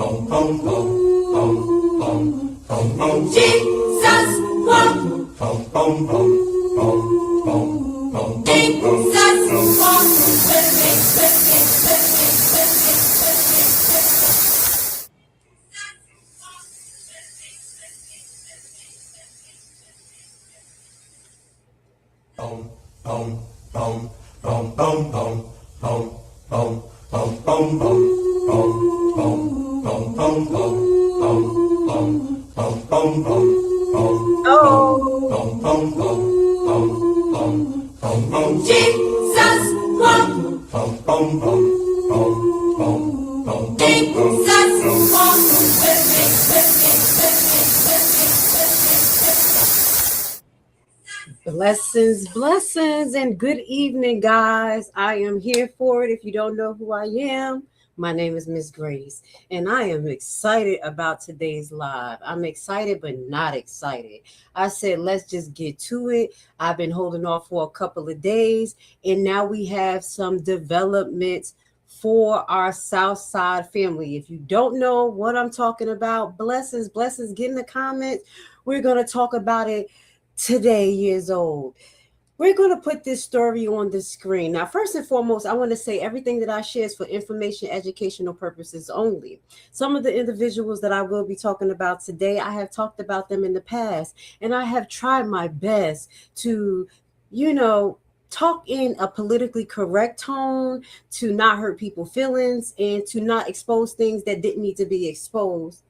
Jesus walked. Jesus walked with Jesus walked. Jesus walked with Blessings, and good evening, guys. I am here for it. If you don't know who I am, my name is Miss Grace, and I am excited about today's live. I'm excited, but not excited. I said, let's just get to it. I've been holding off for a couple of days, and now we have some developments for our South Side family. If you don't know what I'm talking about, blessings, get in the comments. We're going to talk about it today, years old. We're going to put this story on the screen. Now, first and foremost, I want to say everything that I share is for information, educational purposes only. Some of the individuals that I will be talking about today, I have talked about them in the past, and I have tried my best to, talk in a politically correct tone, to not hurt people's feelings, and to not expose things that didn't need to be exposed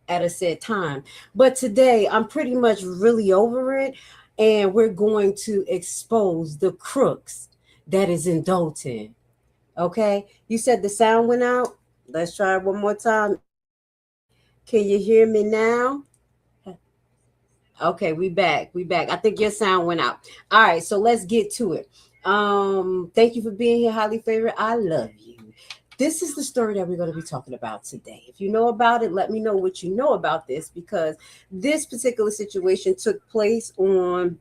at a said time. But today, I'm pretty much really over it. And we're going to expose the crooks that is in Dolton. Okay. You said the sound went out. Let's try it one more time. Can you hear me now? Okay, we back. I think your sound went out. All right, so let's get to it. Thank you for being here, highly favored. I love you. This is the story that we're going to be talking about today. If you know about it, let me know what you know about this, because this particular situation took place on,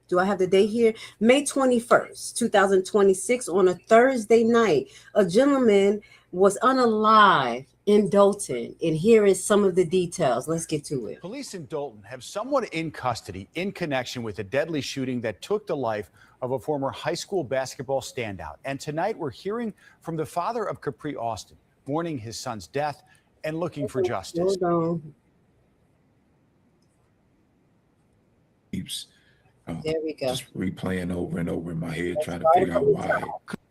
do I have the date here? May 21st, 2026, on a Thursday night. A gentleman was unalive in Dolton, and here is some of the details. Let's get to it. Police in Dolton have someone in custody in connection with a deadly shooting that took the life of a former high school basketball standout. And tonight we're hearing from the father of Capri Austin, mourning his son's death and looking for justice. There we go. Just replaying over and over in my head, trying to figure out why.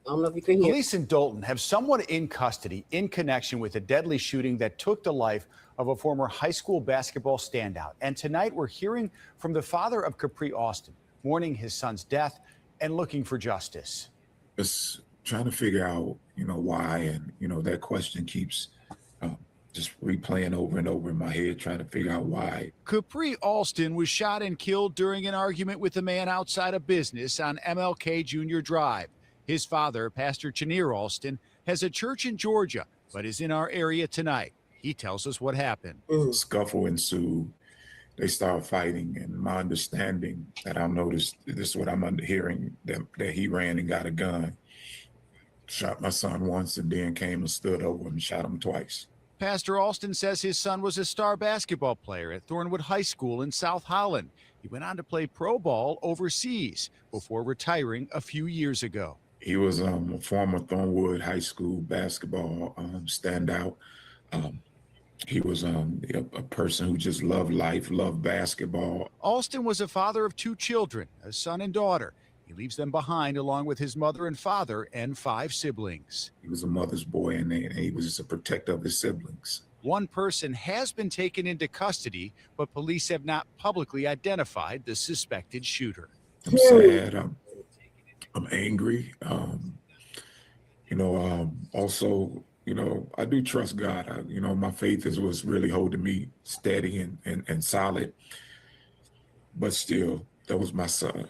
I don't know if you can hear. Police in Dolton have someone in custody in connection with a deadly shooting that took the life of a former high school basketball standout. And tonight we're hearing from the father of Capri Austin, mourning his son's death and looking for justice. Just trying to figure out, why. And, that question keeps just replaying over and over in my head, trying to figure out why. Capri Austin was shot and killed during an argument with a man outside a business on MLK Jr. Drive. His father, Pastor Chenier Austin, has a church in Georgia, but is in our area tonight. He tells us what happened. Scuffle ensued. They started fighting, and my understanding that I noticed, this is what I'm hearing, that he ran and got a gun, shot my son once, and then came and stood over him and shot him twice. Pastor Austin says his son was a star basketball player at Thornwood High School in South Holland. He went on to play pro ball overseas before retiring a few years ago. He was a former Thornwood High School basketball standout. He was a person who just loved life, loved basketball. Austin was a father of 2 children, a son and daughter. He leaves them behind along with his mother and father and 5 siblings. He was a mother's boy, and he was just a protector of his siblings. One person has been taken into custody, but police have not publicly identified the suspected shooter. I'm sad. I'm angry. Also, I do trust God. My faith is what's really holding me steady and solid. But still, that was my son.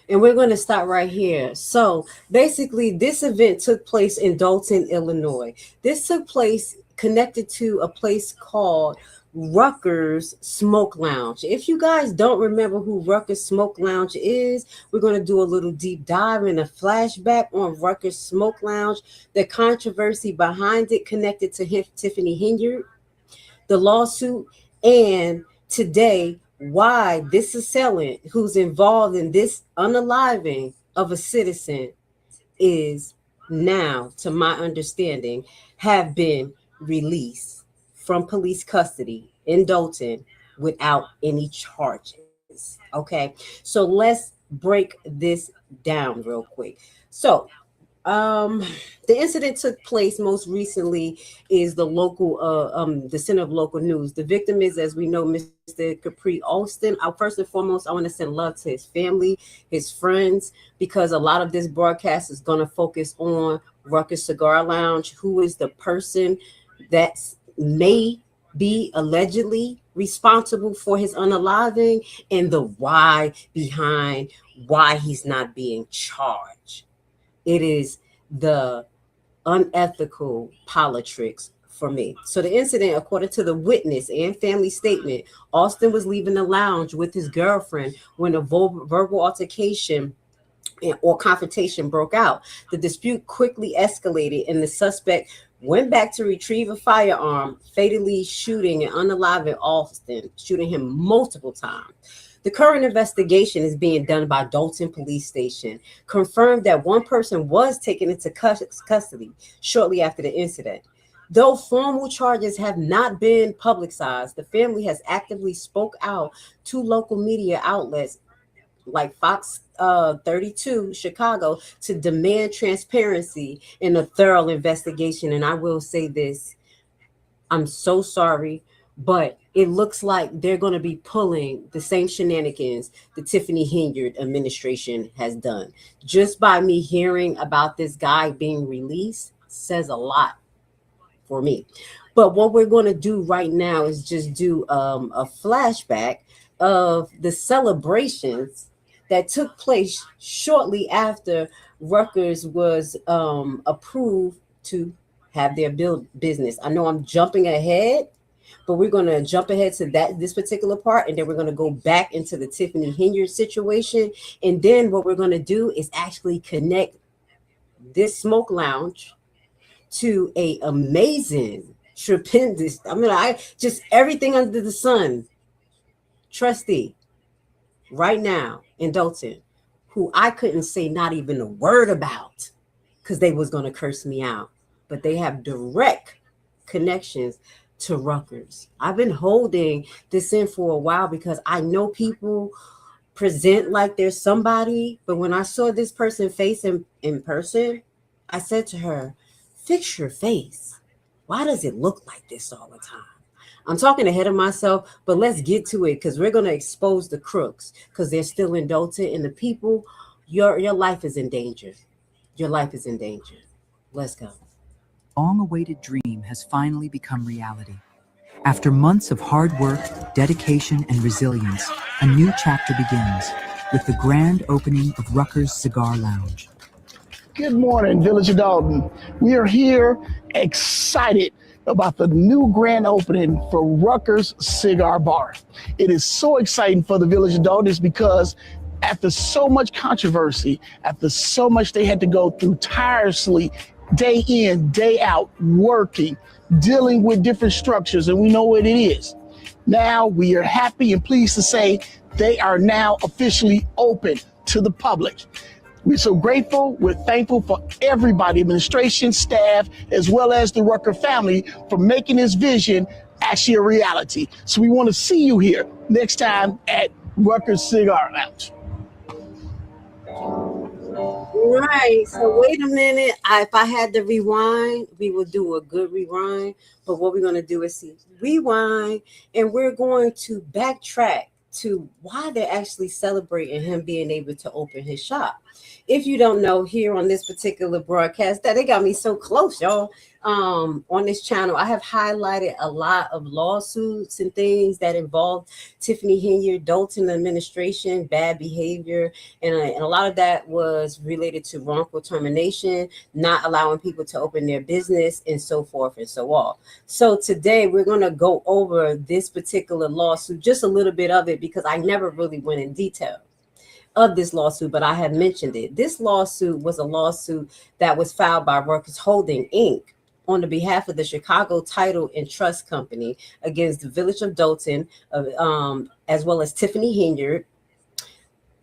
And we're going to stop right here. So basically, this event took place in Dolton, Illinois. This took place connected to a place called Rutgers Smoke Lounge. If you guys don't remember who Rutgers Smoke Lounge is, we're going to do a little deep dive and a flashback on Rutgers Smoke Lounge, the controversy behind it connected to Tiffany Henyard, the lawsuit, and today why this assailant who's involved in this unaliving of a citizen is now, to my understanding, have been released from police custody in Dolton without any charges. Okay, so let's break this down real quick. So the incident took place most recently is the local the center of local news. The victim is, as we know, Mr. Capri Alston. First and foremost, I want to send love to his family, his friends, because a lot of this broadcast is going to focus on Rutgers Cigar Lounge, who is the person that may be allegedly responsible for his unaliving, and the why behind why he's not being charged. It is the unethical politics for me. So the incident, according to the witness and family statement, Austin was leaving the lounge with his girlfriend when a verbal altercation or confrontation broke out. The dispute quickly escalated and the suspect went back to retrieve a firearm, fatally shooting and unaliving Austin, shooting him multiple times. The current investigation is being done by Dolton Police Station, confirmed that one person was taken into custody shortly after the incident. Though formal charges have not been publicized, the family has actively spoke out to local media outlets like Fox 32 Chicago to demand transparency in a thorough investigation. And I will say this, I'm so sorry, but it looks like they're going to be pulling the same shenanigans the Tiffany Henyard administration has done. Just by me hearing about this guy being released says a lot for me. But what we're going to do right now is just do a flashback of the celebrations that took place shortly after Rutgers was approved to have their business. I know I'm jumping ahead, but we're going to jump ahead to this particular part, and then we're going to go back into the Tiffany Henyard situation. And then what we're going to do is actually connect this smoke lounge to a amazing, tremendous, I just everything under the sun, Trustee right now in Dolton, who I couldn't say not even a word about because they was going to curse me out, but they have direct connections to Rutgers. I've been holding this in for a while because I know people present like there's somebody, but when I saw this person face in person, I said to her, fix your face. Why does it look like this all the time? I'm talking ahead of myself, but let's get to it because we're going to expose the crooks because they're still in Dolton, and the people, your life is in danger. Your life is in danger. Let's go. Long-awaited dream has finally become reality. After months of hard work, dedication, and resilience, a new chapter begins with the grand opening of Rutgers Cigar Lounge. Good morning, Village of Dolton. We are here excited about the new grand opening for Rutgers Cigar Bar. It is so exciting for the Village of Dolton because after so much controversy, after so much they had to go through tirelessly, day in, day out, working, dealing with different structures, and we know what it is. Now we are happy and pleased to say they are now officially open to the public. We're so grateful, we're thankful for everybody, administration, staff, as well as the Rucker family for making this vision actually a reality. So we want to see you here next time at Rutgers Cigar Lounge. Right. So wait a minute. If I had to rewind, we would do a good rewind. But what we're going to do is rewind, and we're going to backtrack to why they're actually celebrating him being able to open his shop. If you don't know, here on this particular broadcast, that they got me so close, y'all. On this channel, I have highlighted a lot of lawsuits and things that involve Tiffany Henyard, Dolton administration, bad behavior, and a lot of that was related to wrongful termination, not allowing people to open their business, and so forth and so on. So today we're going to go over this particular lawsuit, just a little bit of it, because I never really went in detail of this lawsuit, but I have mentioned it. This lawsuit was a lawsuit that was filed by Workers Holding Inc. on the behalf of the Chicago Title and Trust Company against the Village of Dolton, as well as Tiffany Henyard,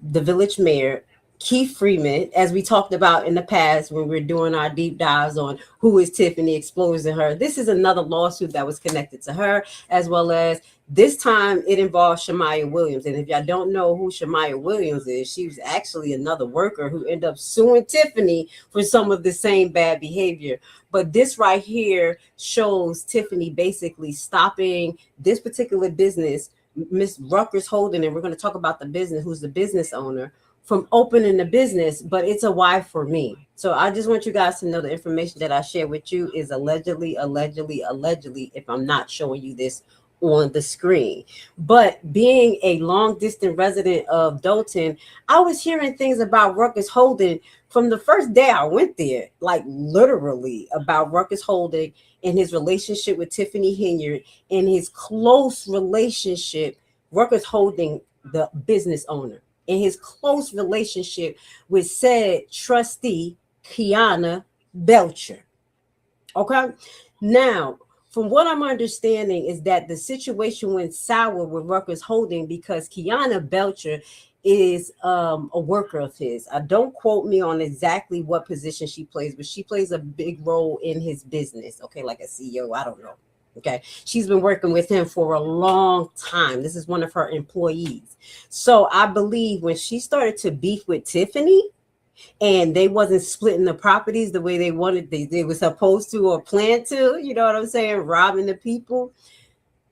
the Village Mayor, Keith Freeman, as we talked about in the past when we were doing our deep dives on who is Tiffany, exposing her. This is another lawsuit that was connected to her, as well as this time it involves Shamaya Williams. And if y'all don't know who Shamaya Williams is, she was actually another worker who ended up suing Tiffany for some of the same bad behavior. But this right here shows Tiffany basically stopping this particular business, Miss Ruckers Holding, and we're going to talk about the business, who's the business owner, from opening the business, but it's a why for me. So I just want you guys to know the information that I share with you is allegedly, if I'm not showing you this on the screen. But being a long distance resident of Dolton, I was hearing things about Ruckers Holding from the first day I went there, like literally about Ruckers Holding and his relationship with Tiffany Henyard and his close relationship, Ruckers Holding, the business owner, and his close relationship with said trustee, Kiana Belcher. Okay. Now, from what I'm understanding is that the situation went sour with Ruckers Holding because Kiana Belcher is a worker of his. Don't quote me on exactly what position she plays, but she plays a big role in his business. Okay, like a CEO, I don't know. Okay, she's been working with him for a long time. This is one of her employees. So I believe when she started to beef with Tiffany and they wasn't splitting the properties the way they wanted, they were supposed to or planned to, you know what I'm saying, robbing the people,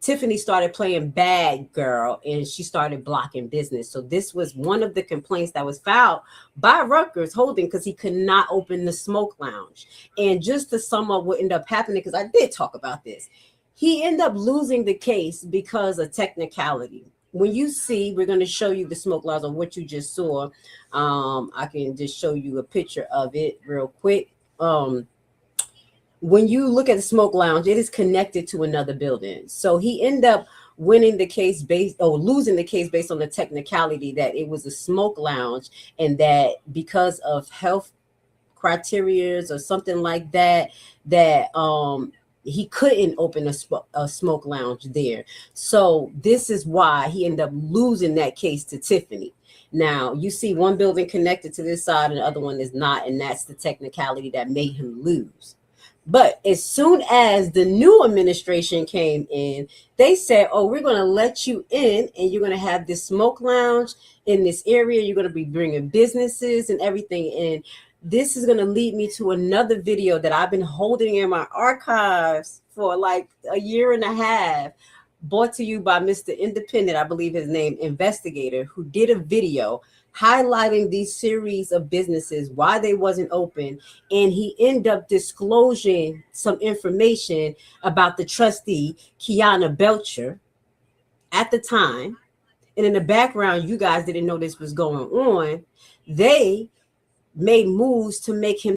Tiffany started playing bad girl and she started blocking business. So this was one of the complaints that was filed by Ruckers Holding because he could not open the smoke lounge. And just to sum up what ended up happening, because I did talk about this, he ended up losing the case because of technicality. When you see, we're going to show you the smoke lounge of what you just saw. I can just show you a picture of it real quick. When you look at the smoke lounge, it is connected to another building. So he ended up winning the case losing the case based on the technicality that it was a smoke lounge and that because of health criteria or something like that, he couldn't open a smoke lounge there. So this is why he ended up losing that case to Tiffany. Now, you see one building connected to this side and the other one is not, and that's the technicality that made him lose. But as soon as the new administration came in, they said, oh, we're going to let you in and you're going to have this smoke lounge in this area. You're going to be bringing businesses and everything in. This is going to lead me to another video that I've been holding in my archives for like a year and a half, brought to you by Mr. Independent, I believe his name, investigator, who did a video highlighting these series of businesses, why they wasn't open. And he ended up disclosing some information about the trustee, Kiana Belcher, at the time. And in the background, you guys didn't know this was going on. They made moves to make him,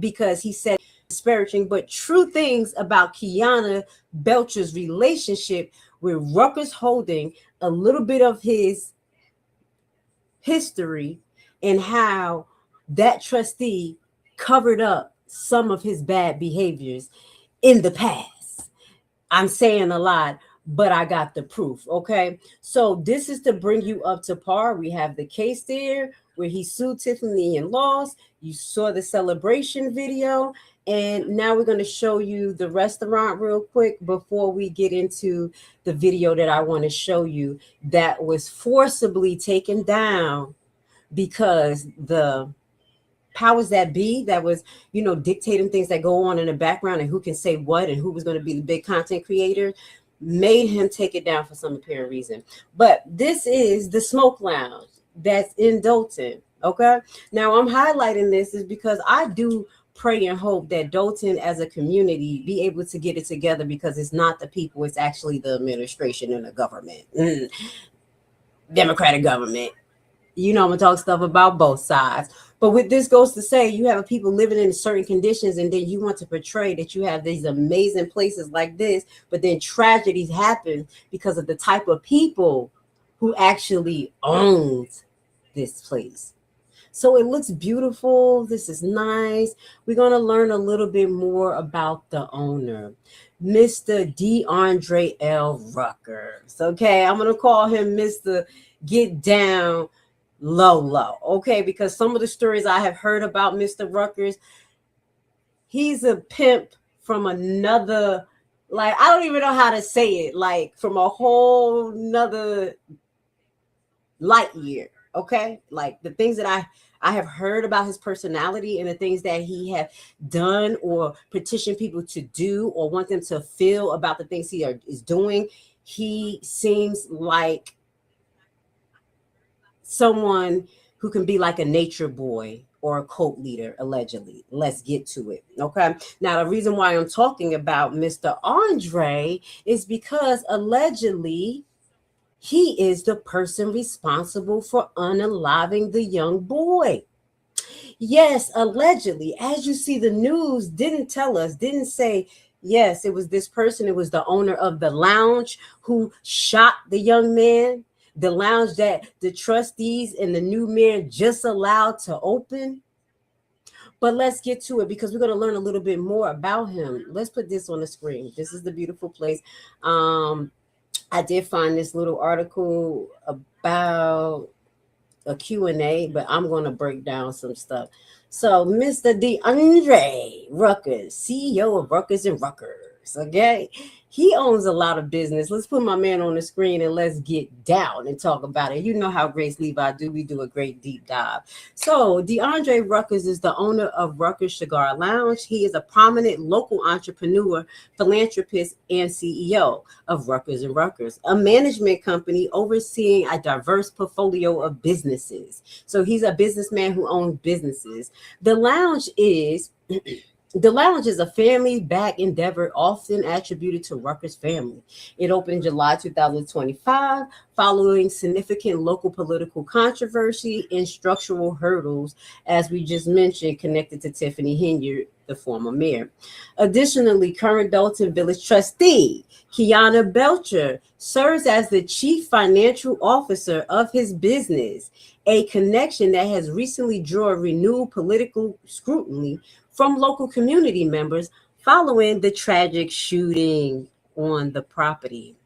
because he said disparaging but true things about Kiana Belcher's relationship with Ruckers Holding, a little bit of his history and how that trustee covered up some of his bad behaviors in the past. I'm saying a lot, but I got the proof. Okay, so this is to bring you up to par. We have the case there where he sued Tiffany and lost. You saw the celebration video, and now we're going to show you the restaurant real quick before we get into the video that I want to show you that was forcibly taken down because the powers that be that was, dictating things that go on in the background and who can say what and who was going to be the big content creator. made him take it down for some apparent reason. But this is the Smoke Lounge that's in Dolton. Okay. Now I'm highlighting this is because I do pray and hope that Dolton as a community be able to get it together, because it's not the people, it's actually the administration and the government. Democratic government. You know, I'm gonna talk stuff about both sides. But with this goes to say, you have people living in certain conditions, and then you want to portray that you have these amazing places like this, but then tragedies happen because of the type of people who actually owns this place. So it looks beautiful. This is nice. We're going to learn a little bit more about the owner, Mr. DeAndre L. Ruckers. Okay, I'm going to call him Mr. Get Down Low. Okay, because some of the stories I have heard about Mr. Ruckers, he's a pimp from another, like, I don't even know how to say it, like from a whole nother light year. Okay, like the things that I have heard about his personality and the things that he have done or petitioned people to do or want them to feel about the things he is doing. He seems like someone who can be like a nature boy or a cult leader, allegedly. Let's get to it. Okay. Now, the reason why I'm talking about Mr. Andre is because allegedly he is the person responsible for unaliving the young boy. Yes, allegedly. As you see, the news didn't tell us, didn't say, yes, it was this person. It was the owner of the lounge who shot the young man, the lounge that the trustees and the new mayor just allowed to open. But let's get to it, because we're going to learn a little bit more about him. Let's put this on the screen. This is the beautiful place. I did find this little article about a Q&A, but I'm going to break down some stuff. So Mr. DeAndre Ruckers, CEO of Ruckers and Ruckers, okay? He owns a lot of business. Let's put my man on the screen and let's get down and talk about it. You know how Grace Levi do. We do a great deep dive. So DeAndre Ruckers is the owner of Ruckers Cigar Lounge. He is a prominent local entrepreneur, philanthropist, and CEO of Ruckers and Ruckers, a management company overseeing a diverse portfolio of businesses. So he's a businessman who owns businesses. The lounge is a family-backed endeavor often attributed to Ruckers family. It opened in July 2025 following significant local political controversy and structural hurdles, as we just mentioned, connected to Tiffany Henyard, the former mayor. Additionally, current Dolton Village trustee Kiana Belcher serves as the chief financial officer of his business, a connection that has recently drawn renewed political scrutiny from local community members following the tragic shooting on the property.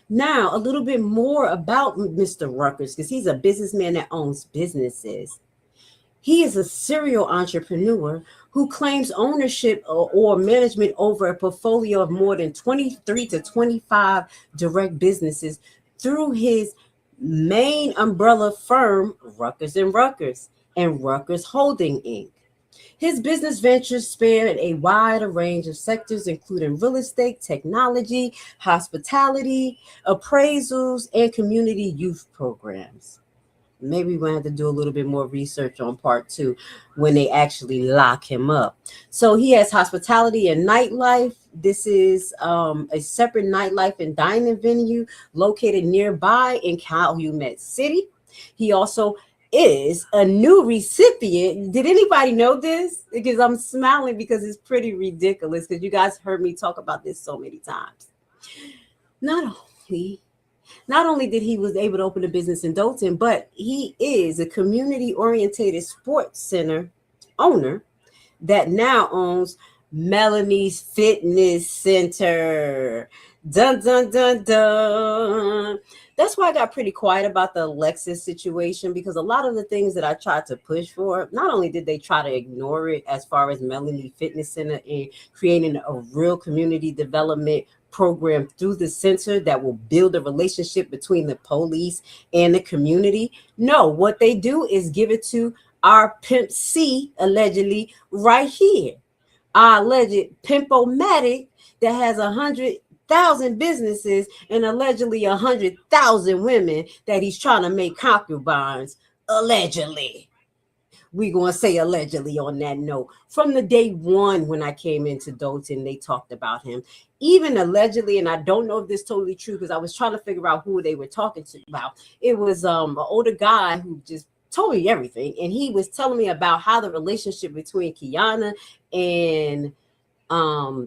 Now, a little bit more about Mr. Ruckers, because he's a businessman that owns businesses. He is a serial entrepreneur who claims ownership or management over a portfolio of more than 23 to 25 direct businesses through his main umbrella firm, Ruckers and Ruckers, and Ruckers Holding Inc. His business ventures span a wide range of sectors, including real estate, technology, hospitality, appraisals, and community youth programs. Maybe we're going to have to do a little bit more research on part 2 when they actually lock him up. So he has hospitality and nightlife. This is a separate nightlife and dining venue located nearby in Calumet City. He also is a new recipient. Did anybody know this? Because I'm smiling because it's pretty ridiculous, because you guys heard me talk about this so many times. Not only did he was able to open a business in Dolton, but he is a community-oriented sports center owner that now owns Melanie's Fitness Center. Dun, dun, dun, dun. That's why I got pretty quiet about the Alexis situation, because a lot of the things that I tried to push for, not only did they try to ignore it as far as Melanie Fitness Center and creating a real community development program through the center that will build a relationship between the police and the community. No, what they do is give it to our Pimp C, allegedly, right here. Our alleged Pimp-O-Matic that has 100 100,000 businesses and allegedly 100,000 women that he's trying to make concubines. Allegedly. We're going to say allegedly on that note. From the day one when I came into Dolton, they talked about him. Even allegedly, and I don't know if this is totally true because I was trying to figure out who they were talking to about. It was an older guy who just told me everything. And he was telling me about how the relationship between Kiana and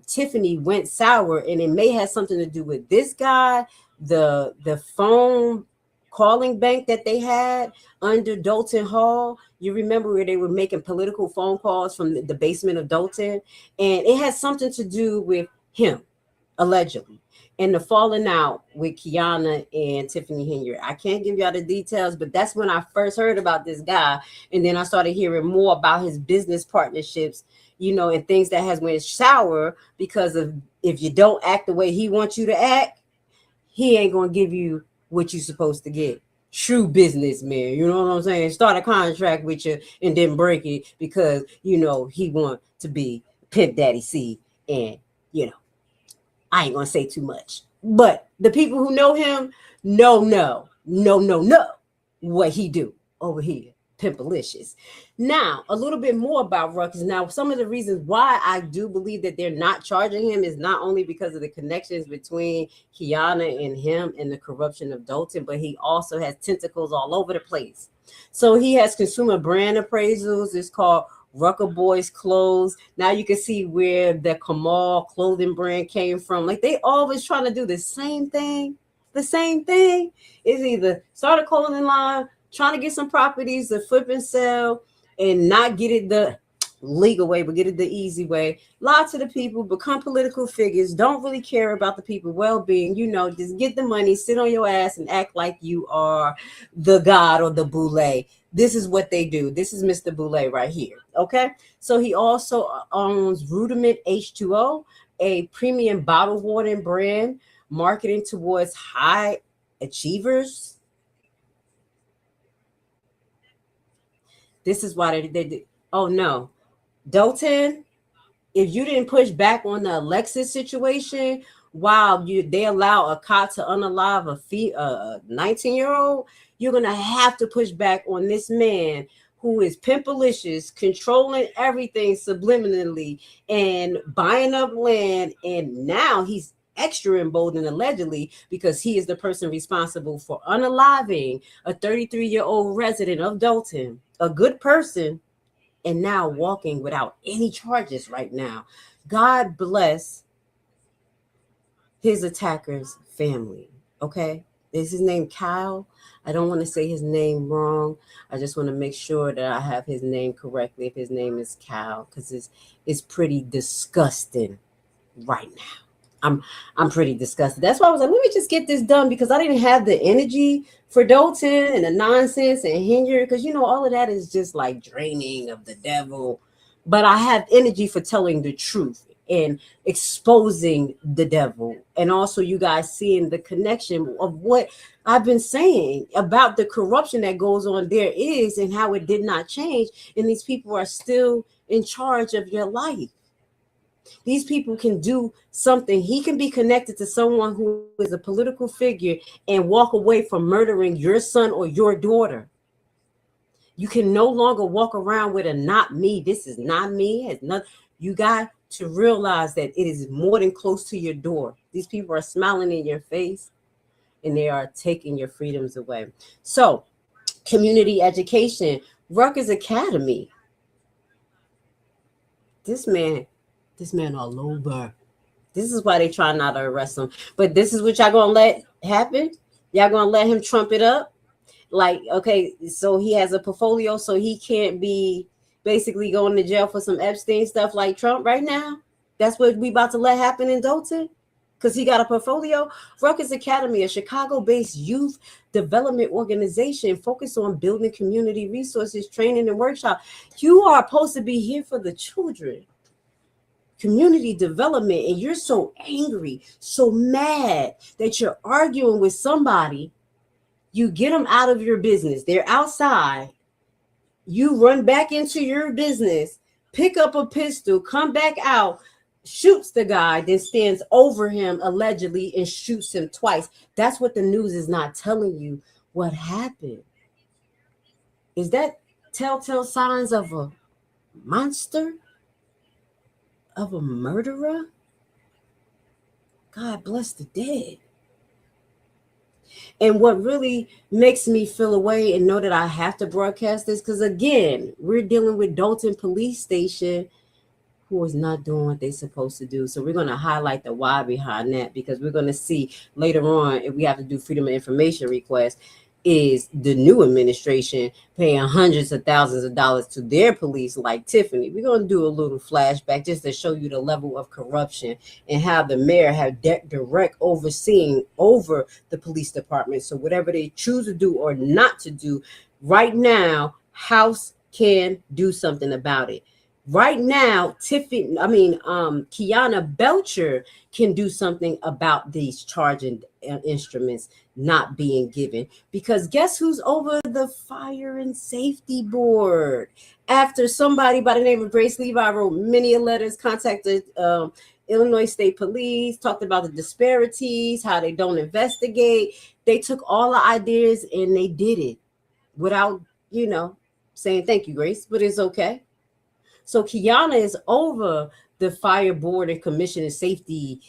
Tiffany went sour. And it may have something to do with this guy, the phone calling bank that they had under Dolton Hall. You remember where they were making political phone calls from the basement of Dolton, and it has something to do with him, allegedly, and the falling out with Kiana and Tiffany Henyard. I can't give y'all the details, but that's when I first heard about this guy, and then I started hearing more about his business partnerships, you know, and things that has went sour because of if you don't act the way he wants you to act, he ain't gonna give you what you're supposed to get. True businessman, you know what I'm saying? Start a contract with you and then break it because, you know, he want to be Pimp Daddy C. And, you know, I ain't going to say too much. But the people who know him know what he do over here. Pimpalicious. Now, a little bit more about Ruckus. Now, some of the reasons why I do believe that they're not charging him is not only because of the connections between Kiana and him and the corruption of Dolton, but he also has tentacles all over the place. So he has consumer brand appraisals. It's called Rucker Boys Clothes. Now you can see where the Kamal clothing brand came from. Like they always trying to do the same thing. The same thing is either start a clothing line, trying to get some properties to flip and sell and not get it the legal way, but get it the easy way. Lie to the people, become political figures, don't really care about the people's well-being. You know, just get the money, sit on your ass and act like you are the god or the boule. This is what they do. This is Mr. Boule right here. Okay. So he also owns Rudiment H2O, a premium bottled water brand marketing towards high achievers. This is why they oh no, Dolton, if you didn't push back on the Alexis situation, while they allow a cop to unalive a 19-year-old, you're gonna have to push back on this man who is pimpalicious, controlling everything subliminally and buying up land, and now he's extra emboldened allegedly because he is the person responsible for unaliving a 33-year-old resident of Dolton, a good person, and now walking without any charges right now. God bless his attacker's family. Okay, is his name Kyle? I don't want to say his name wrong. I just want to make sure that I have his name correctly if his name is Kyle, because it's pretty disgusting right now. I'm pretty disgusted. That's why I was like, let me just get this done, because I didn't have the energy for Dolton and the nonsense and Henyard, because you know all of that is just like draining of the devil. But I have energy for telling the truth and exposing the devil, and also you guys seeing the connection of what I've been saying about the corruption that goes on there is, and how it did not change, and these people are still in charge of your life. These people can do something. He can be connected to someone who is a political figure and walk away from murdering your son or your daughter. You can no longer walk around with a not me. This is not me. It's not. You got to realize that it is more than close to your door. These people are smiling in your face and they are taking your freedoms away. So, community education, Rutgers Academy. This man all over. This is why they try not to arrest him. But this is what y'all gonna let happen? Y'all gonna let him trump it up? Like, okay, so he has a portfolio, so he can't be basically going to jail for some Epstein stuff like Trump right now? That's what we about to let happen in Dolton? Because he got a portfolio? Rutgers Academy, a Chicago-based youth development organization focused on building community resources, training, and workshop. You are supposed to be here for the children. Community development, and you're so angry, so mad that you're arguing with somebody. You get them out of your business. They're outside. You run back into your business, pick up a pistol, come back out, shoots the guy, then stands over him allegedly and shoots him twice. That's what the news is not telling you what happened. Is that telltale signs of a monster? Of a murderer? God bless the dead. And what really makes me feel away and know that I have to broadcast this, because again, we're dealing with Dolton Police Station, who is not doing what they're supposed to do. So we're going to highlight the why behind that, because we're going to see later on, if we have to do freedom of information requests, is the new administration paying hundreds of thousands of dollars to their police like Tiffany. We're going to do a little flashback just to show you the level of corruption and how the mayor had direct overseeing over the police department. So whatever they choose to do or not to do right now, House can do something about it. Right now, Kiana Belcher can do something about these charging instruments not being given, because guess who's over the Fire and Safety Board? After somebody by the name of Grace Levi wrote many letters, contacted Illinois State Police, talked about the disparities, how they don't investigate. They took all the ideas and they did it without, saying thank you, Grace, but it's okay. So Kiana is over the Fire Board and Commission and Safety,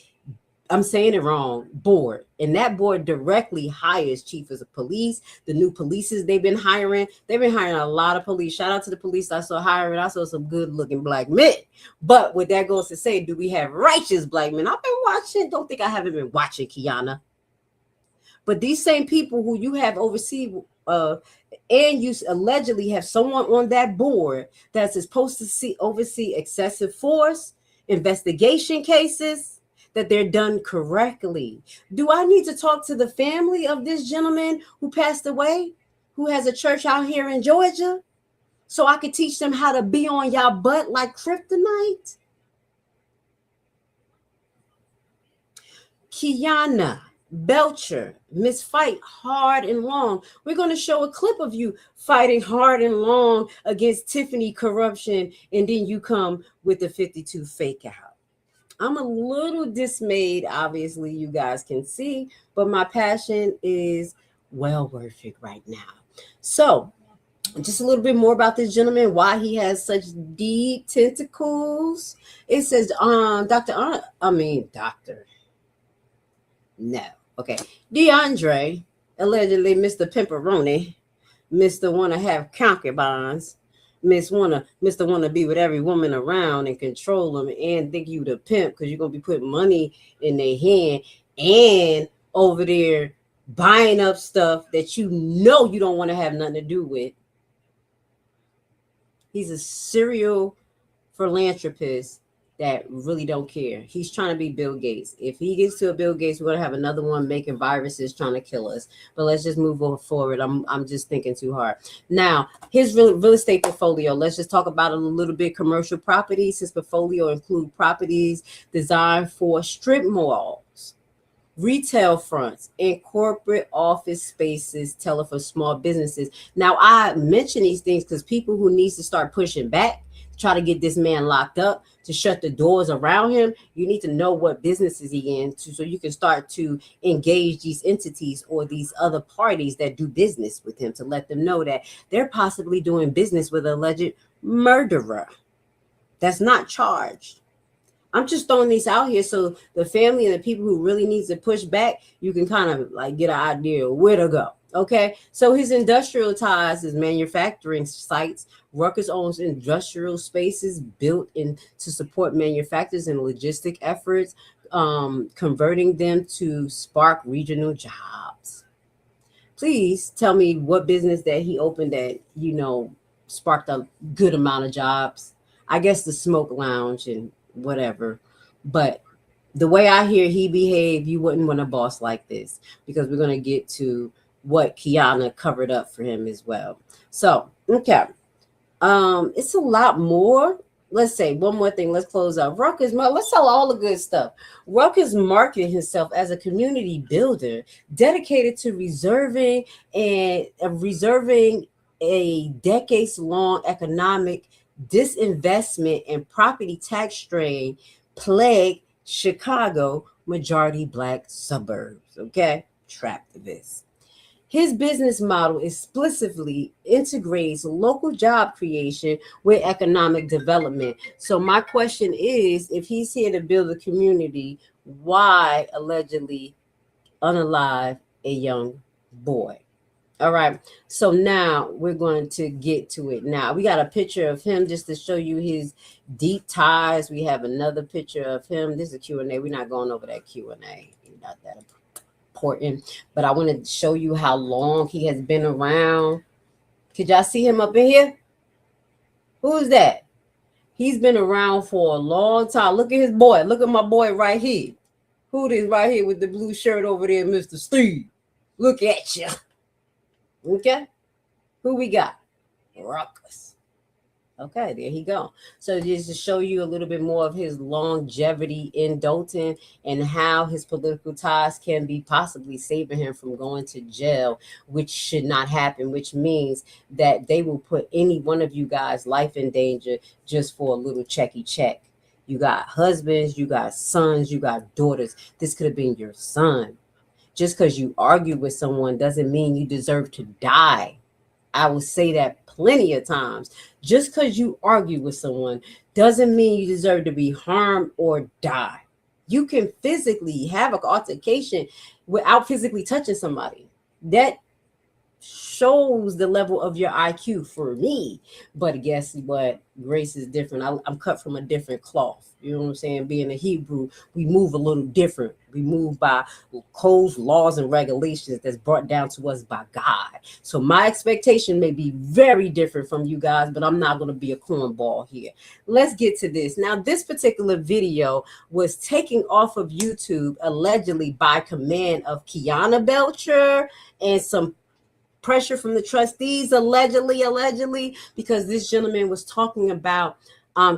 I'm saying it wrong, board. And that board directly hires chiefs of police, the new polices they've been hiring. They've been hiring a lot of police. Shout out to the police I saw hiring. I saw some good looking black men. But what that goes to say, do we have righteous black men? I've been watching. Don't think I haven't been watching, Kiana. But these same people who you have oversee, and you allegedly have someone on that board that's supposed to oversee excessive force, investigation cases, that they're done correctly. Do I need to talk to the family of this gentleman who passed away, who has a church out here in Georgia, so I could teach them how to be on y'all butt like kryptonite? Kiana Belcher, Miss Fight Hard and Long. We're going to show a clip of you fighting hard and long against Tiffany corruption, and then you come with the 52 fake out. I'm a little dismayed, obviously, you guys can see, but my passion is well worth it right now. So, just a little bit more about this gentleman, why he has such deep tentacles. It says, Doctor. No. Okay. DeAndre, allegedly Mr. Pimperoni, Mr. Want to have concubines, Mr. Want to be with every woman around and control them and think you the pimp because you're going to be putting money in their hand and over there buying up stuff that you don't want to have nothing to do with. He's a serial philanthropist that really don't care. He's trying to be Bill Gates. If he gets to a Bill Gates, we're going to have another one making viruses trying to kill us. But let's just move forward. I'm just thinking too hard. Now, his real estate portfolio, let's just talk about it a little bit. Commercial properties. His portfolio include properties designed for strip malls, retail fronts, and corporate office spaces tailored for small businesses. Now, I mention these things because people who needs to start pushing back, try to get this man locked up, to shut the doors around him, you need to know what business is he in, so you can start to engage these entities or these other parties that do business with him to let them know that they're possibly doing business with an alleged murderer that's not charged. I'm just throwing these out here so the family and the people who really needs to push back, you can kind of like get an idea of where to go. Okay, so his industrial ties, his manufacturing sites. Rutgers owns industrial spaces built in to support manufacturers and logistic efforts, converting them to spark regional jobs. Please tell me what business that he opened that, sparked a good amount of jobs. I guess the smoke lounge and whatever. But the way I hear he behaved, you wouldn't want a boss like this, because we're going to get to what Kiana covered up for him as well. So, okay. It's a lot more. Let's say one more thing. Let's close up. Let's tell all the good stuff. Rutgers marketed himself as a community builder dedicated to reserving a decades-long economic disinvestment and property tax strain plague Chicago majority black suburbs. Okay, Traptivist. His business model explicitly integrates local job creation with economic development. So my question is, if he's here to build a community, why allegedly unalive a young boy? All right. So now we're going to get to it. Now we got a picture of him just to show you his deep ties. We have another picture of him. This is a Q&A. We're not going over that Q&A. Not that important, but I want to show you how long he has been around. Could y'all see him up in here? Who is that? He's been around for a long time. Look at his boy. Look at my boy right here. Who it is right here with the blue shirt over there, Mr. Steve? Look at you. Okay. Who we got? Ruckus. Okay, there he go. So just to show you a little bit more of his longevity in Dolton and how his political ties can be possibly saving him from going to jail, which should not happen, which means that they will put any one of you guys' life in danger just for a little checky check. You got husbands, you got sons, you got daughters. This could have been your son. Just because you argue with someone doesn't mean you deserve to die. I will say that plenty of times. Just because you argue with someone doesn't mean you deserve to be harmed or die. You can physically have an altercation without physically touching somebody. That shows the level of your IQ for me. But guess what? Grace is different. I'm cut from a different cloth. You know what I'm saying? Being a Hebrew, we move a little different. We move by codes, laws, and regulations that's brought down to us by God. So my expectation may be very different from you guys, but I'm not going to be a cornball here. Let's get to this. Now, this particular video was taken off of YouTube allegedly by command of Kiana Belcher and some pressure from the trustees, allegedly, because this gentleman was talking about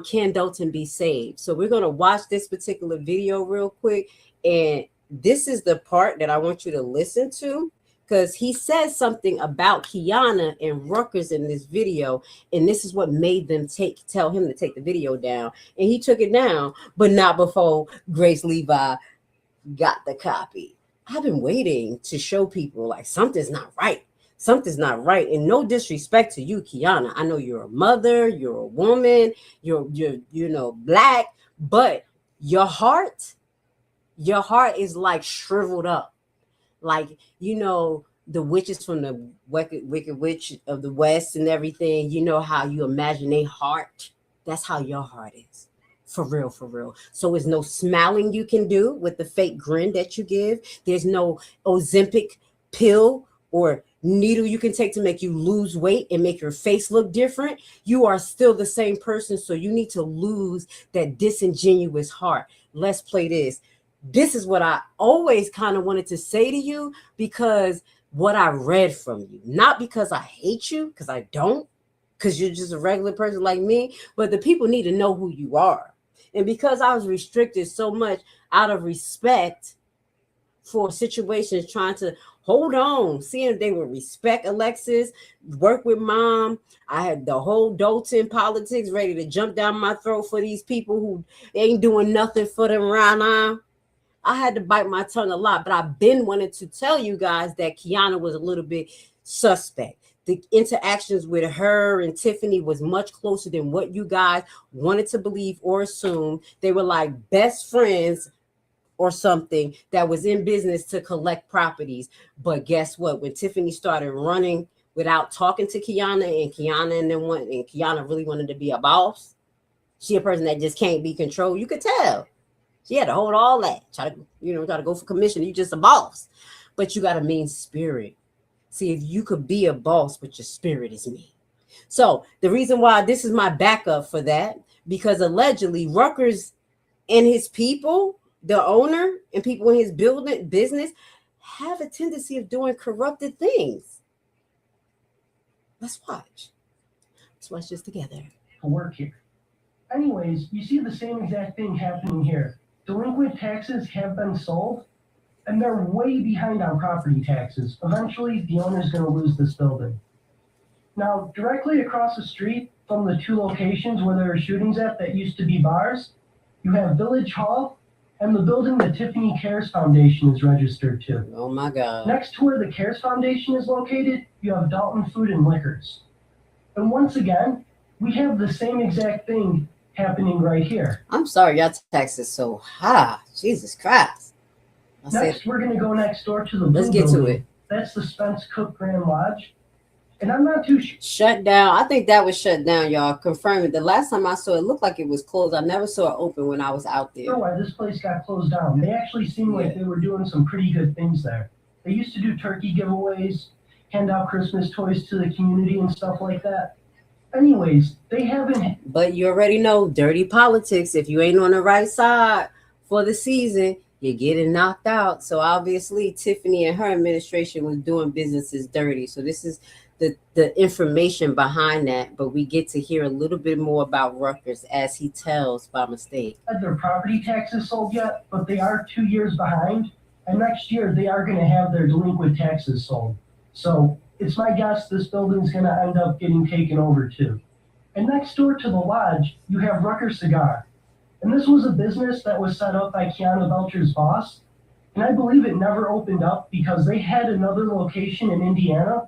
can Dolton be saved? So we're going to watch this particular video real quick. And this is the part that I want you to listen to, because he says something about Kiana and Rutgers in this video. And this is what made them tell him to take the video down. And he took it down, but not before Grace Levi got the copy. I've been waiting to show people like something's not right. Something's not right. And no disrespect to you, Kiana. I know you're a mother, you're a woman, you're black, but your heart is like shriveled up. Like, the witches from the wicked witch of the West and everything, you know how you imagine a heart. That's how your heart is. For real, for real. So there's no smiling you can do with the fake grin that you give. There's no Ozempic pill or needle you can take to make you lose weight and make your face look different. You are still the same person. So you need to lose that disingenuous heart. Let's play this. This is what I always kind of wanted to say to you, because what I read from you, not because I hate you, because I don't, because you're just a regular person like me, but the people need to know who you are. And because I was restricted so much out of respect for situations, trying to hold on, seeing if they would respect Alexis, work with mom. I had the whole Dolton politics ready to jump down my throat for these people who ain't doing nothing for them right now. I had to bite my tongue a lot, but I've been wanting to tell you guys that Kiana was a little bit suspect. The interactions with her and Tiffany was much closer than what you guys wanted to believe or assume. They were like best friends or something that was in business to collect properties. But guess what? When Tiffany started running without talking to Kiana, and Kiana really wanted to be a boss, she a person that just can't be controlled. You could tell. She had to hold all that. Try to go for commission. You just a boss. But you got a mean spirit. See, if you could be a boss, but your spirit is mean. So the reason why this is my backup for that, because allegedly Rutgers and his people, the owner and people in his business, have a tendency of doing corrupted things. Let's watch. Let's watch this together. To work here. Anyways, you see the same exact thing happening here. Delinquent taxes have been sold, and they're way behind on property taxes. Eventually, the owner's going to lose this building. Now, directly across the street from the two locations where there are shootings at that used to be bars, you have Village Hall, and the building the Tiffany Cares Foundation is registered to. Oh my God. Next to where the Cares Foundation is located, you have Dolton Food and Liquors. And once again, we have the same exact thing happening right here. I'm sorry, y'all tax is so high. Jesus Christ. Next, we're going to go next door to the Let's blue get to building. it. That's the Spence Cook Grand Lodge. And I'm not too sure. Shut down. I think that was shut down, y'all. Confirm it. The last time I saw it, it looked like it was closed. I never saw it open when I was out there. Why this place got closed down. They actually seemed like they were doing some pretty good things there. They used to do turkey giveaways, hand out Christmas toys to the community and stuff like that. Anyways, they haven't. But you already know dirty politics. If you ain't on the right side for the season, you're getting knocked out. So obviously Tiffany and her administration was doing businesses dirty. So this is the information behind that, but we get to hear a little bit more about Rutgers as he tells by mistake. Their property taxes sold yet, but they are 2 years behind, and next year they are going to have their delinquent taxes sold. So it's my guess this building's going to end up getting taken over too. And next door to the lodge, you have Rutgers Cigar. And this was a business that was set up by Kiana Belcher's boss, and I believe it never opened up because they had another location in Indiana.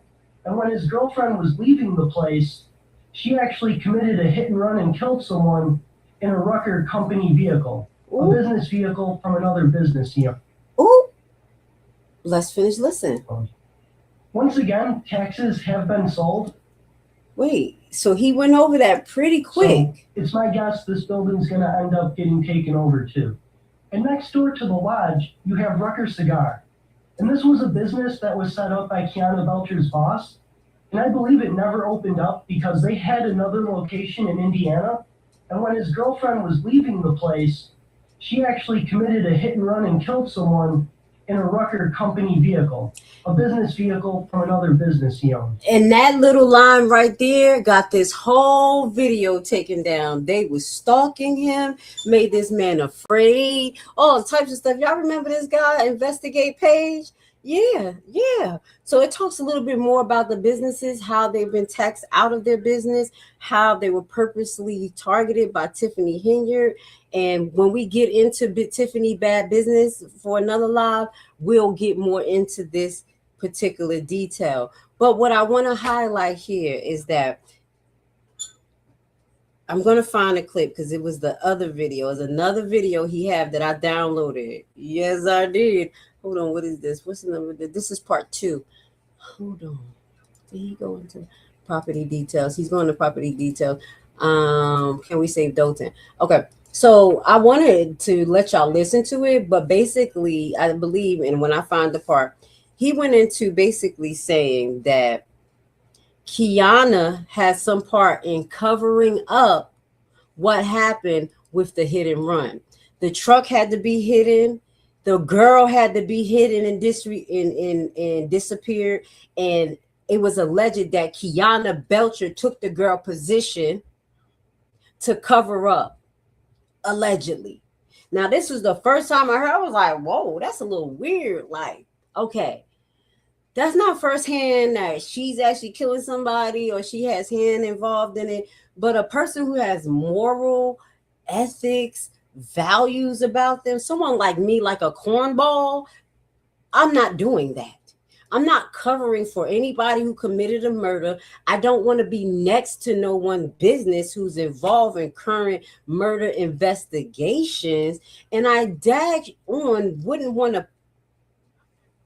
And when his girlfriend was leaving the place, she actually committed a hit and run and killed someone in a Rucker company vehicle, a business vehicle from another business here. Ooh, let's finish listening. Once again, taxes have been sold. Wait, so he went over that pretty quick. So it's my guess this building's going to end up getting taken over too. And next door to the lodge, you have Rucker Cigar. And this was a business that was set up by Kiana Belcher's boss. And I believe it never opened up because they had another location in Indiana. And when his girlfriend was leaving the place, she actually committed a hit and run and killed someone in a Rucker company vehicle, a business vehicle from another business he owned. And that little line right there got this whole video taken down. They was stalking him, made this man afraid, all types of stuff. Y'all remember this guy, Investigate page? Yeah. So it talks a little bit more about the businesses, how they've been taxed out of their business, how they were purposely targeted by Tiffany Henyard. And when we get into Tiffany bad business for another live, we'll get more into this particular detail. But what I want to highlight here is that I'm going to find a clip because it was the other video. It's another video he had that I downloaded. Yes, I did. Hold on. What is this? What's the number? This is part 2. Hold on. Did he go into property details? He's going to property details. Can we save Dolton? Okay. So I wanted to let y'all listen to it, but basically I believe, and when I find the part, he went into basically saying that Kiana has some part in covering up what happened with the hit and run. The truck had to be hidden. The girl had to be hidden and disappeared. And it was alleged that Kiana Belcher took the girl position to cover up. Allegedly. Now, this was the first time I heard. I was like, whoa, that's a little weird. Like, okay, that's not firsthand that she's actually killing somebody or she has hand involved in it. But a person who has moral ethics, values about them, someone like me, like a cornball, I'm not doing that. I'm not covering for anybody who committed a murder. I don't want to be next to no one business who's involved in current murder investigations. And I wouldn't want to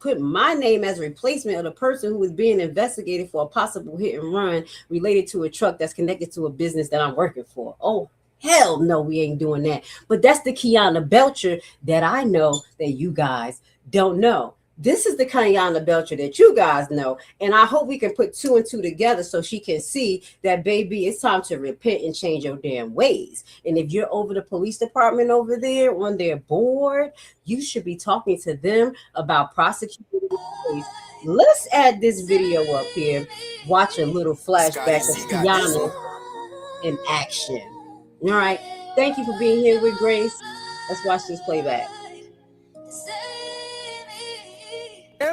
put my name as a replacement of the person who is being investigated for a possible hit and run related to a truck that's connected to a business that I'm working for. Oh, hell no, we ain't doing that. But that's the Kiana Belcher that I know that you guys don't know. This is the Kiana Belcher that you guys know. And I hope we can put 2 and 2 together so she can see that, baby, it's time to repent and change your damn ways. And if you're over the police department over there on their board, you should be talking to them about prosecuting the case. Let's add this video up here. Watch a little flashback of Kiana in action. All right. Thank you for being here with Grace. Let's watch this playback.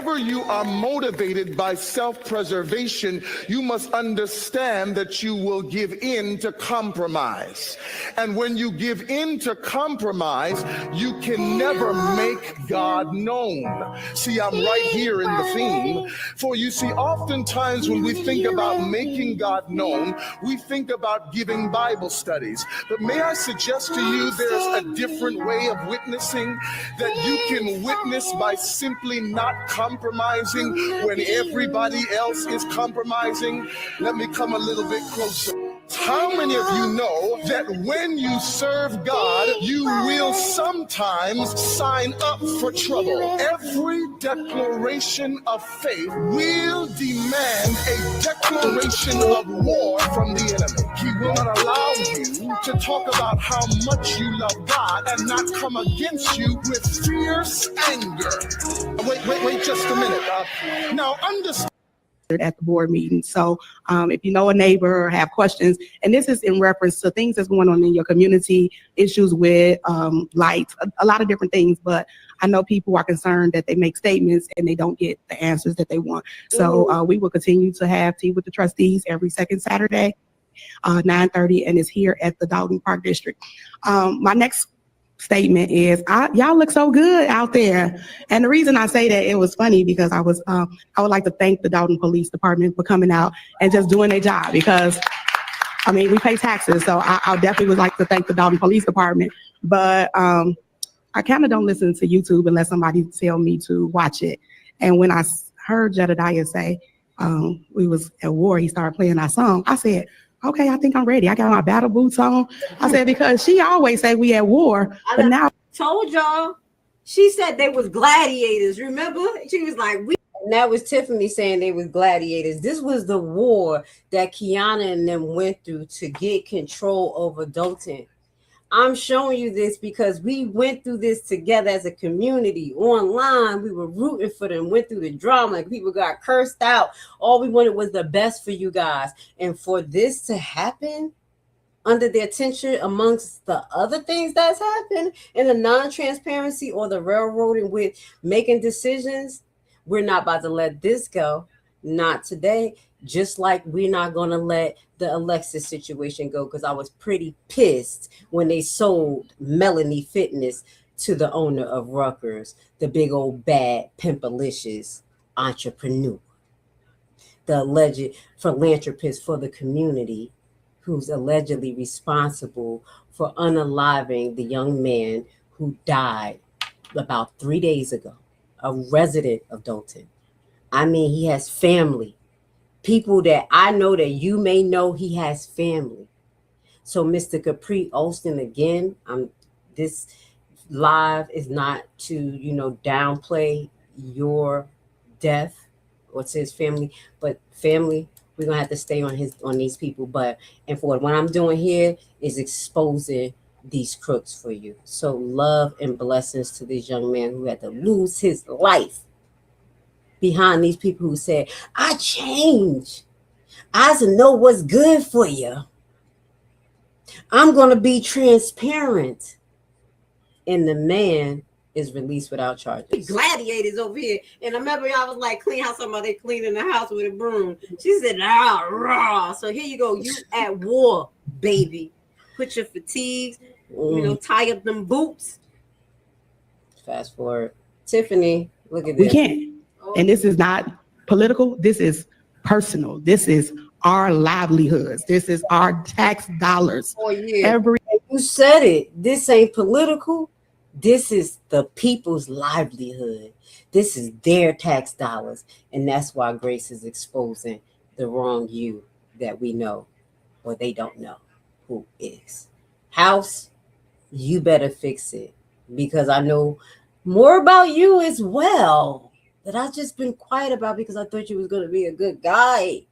whenever you are motivated by self-preservation, you must understand that you will give in to compromise. And when you give in to compromise, you can never make God known. See, I'm right here in the theme. For you see, oftentimes when we think about making God known, we think about giving Bible studies. But may I suggest to you there's a different way of witnessing, that you can witness by simply not compromising when everybody else is compromising. Let me come a little bit closer. How many of you know that when you serve God, you will sometimes sign up for trouble? Every declaration of faith will demand a declaration of war from the enemy. He will not allow you to talk about how much you love God and not come against you with fierce anger. Wait just a minute. Now understand at the board meeting. So if you know a neighbor or have questions, and this is in reference to things that's going on in your community, issues with lights, a lot of different things, but I know people are concerned that they make statements and they don't get the answers that they want. So we will continue to have tea with the trustees every second Saturday, 9:30, and it's here at the Dolton Park District. My next statement is, y'all look so good out there. And the reason I say that, it was funny because I would like to thank the Dolton Police Department for coming out and just doing their job, because I mean, we pay taxes, so I definitely would like to thank the Dolton Police Department. But I kind of don't listen to YouTube unless somebody tell me to watch it. And when I heard Jedediah say we was at war, he started playing our song, I said, okay, I think I'm ready. I got my battle boots on. I said, because she always say we at war, but now. Told y'all, she said they was gladiators, remember? She was like, and that was Tiffany saying they was gladiators. This was the war that Kiana and them went through to get control over Dolton. I'm showing you this because we went through this together as a community. Online, we were rooting for them, went through the drama. People got cursed out. All we wanted was the best for you guys. And for this to happen under their attention amongst the other things that's happened in the non-transparency or the railroading with making decisions, we're not about to let this go. Not today. Just like we're not going to let the Alexis situation go, because I was pretty pissed when they sold Melanie Fitness to the owner of Rutgers, the big old bad pimpalicious entrepreneur, the alleged philanthropist for the community, who's allegedly responsible for unaliving the young man who died about 3 days ago, a resident of Dolton. I mean, he has family. People that I know that you may know, he has family. So Mr. Capri Olson, again, this live is not to, downplay your death or to his family, but family, we're gonna have to stay on these people. And for what I'm doing here is exposing these crooks for you. So love and blessings to this young man who had to lose his life behind these people who said, I change. I know what's good for you. I'm going to be transparent. And the man is released without charges. Gladiators over here. And I remember y'all was like, clean house, somebody cleaning the house with a broom. She said, rah. So here you go. You at war, baby. Put your fatigues, tie up them boots. Fast forward. Tiffany, look at this. We can't. And this is not political. This is personal. This is our livelihoods. This is our tax dollars. Oh, yeah. You said it. This ain't political. This is the people's livelihood. This is their tax dollars. And that's why Grace is exposing the wrong you that we know, or they don't know who is. House, you better fix it, because I know more about you as well that I've just been quiet about, because I thought you was going to be a good guy.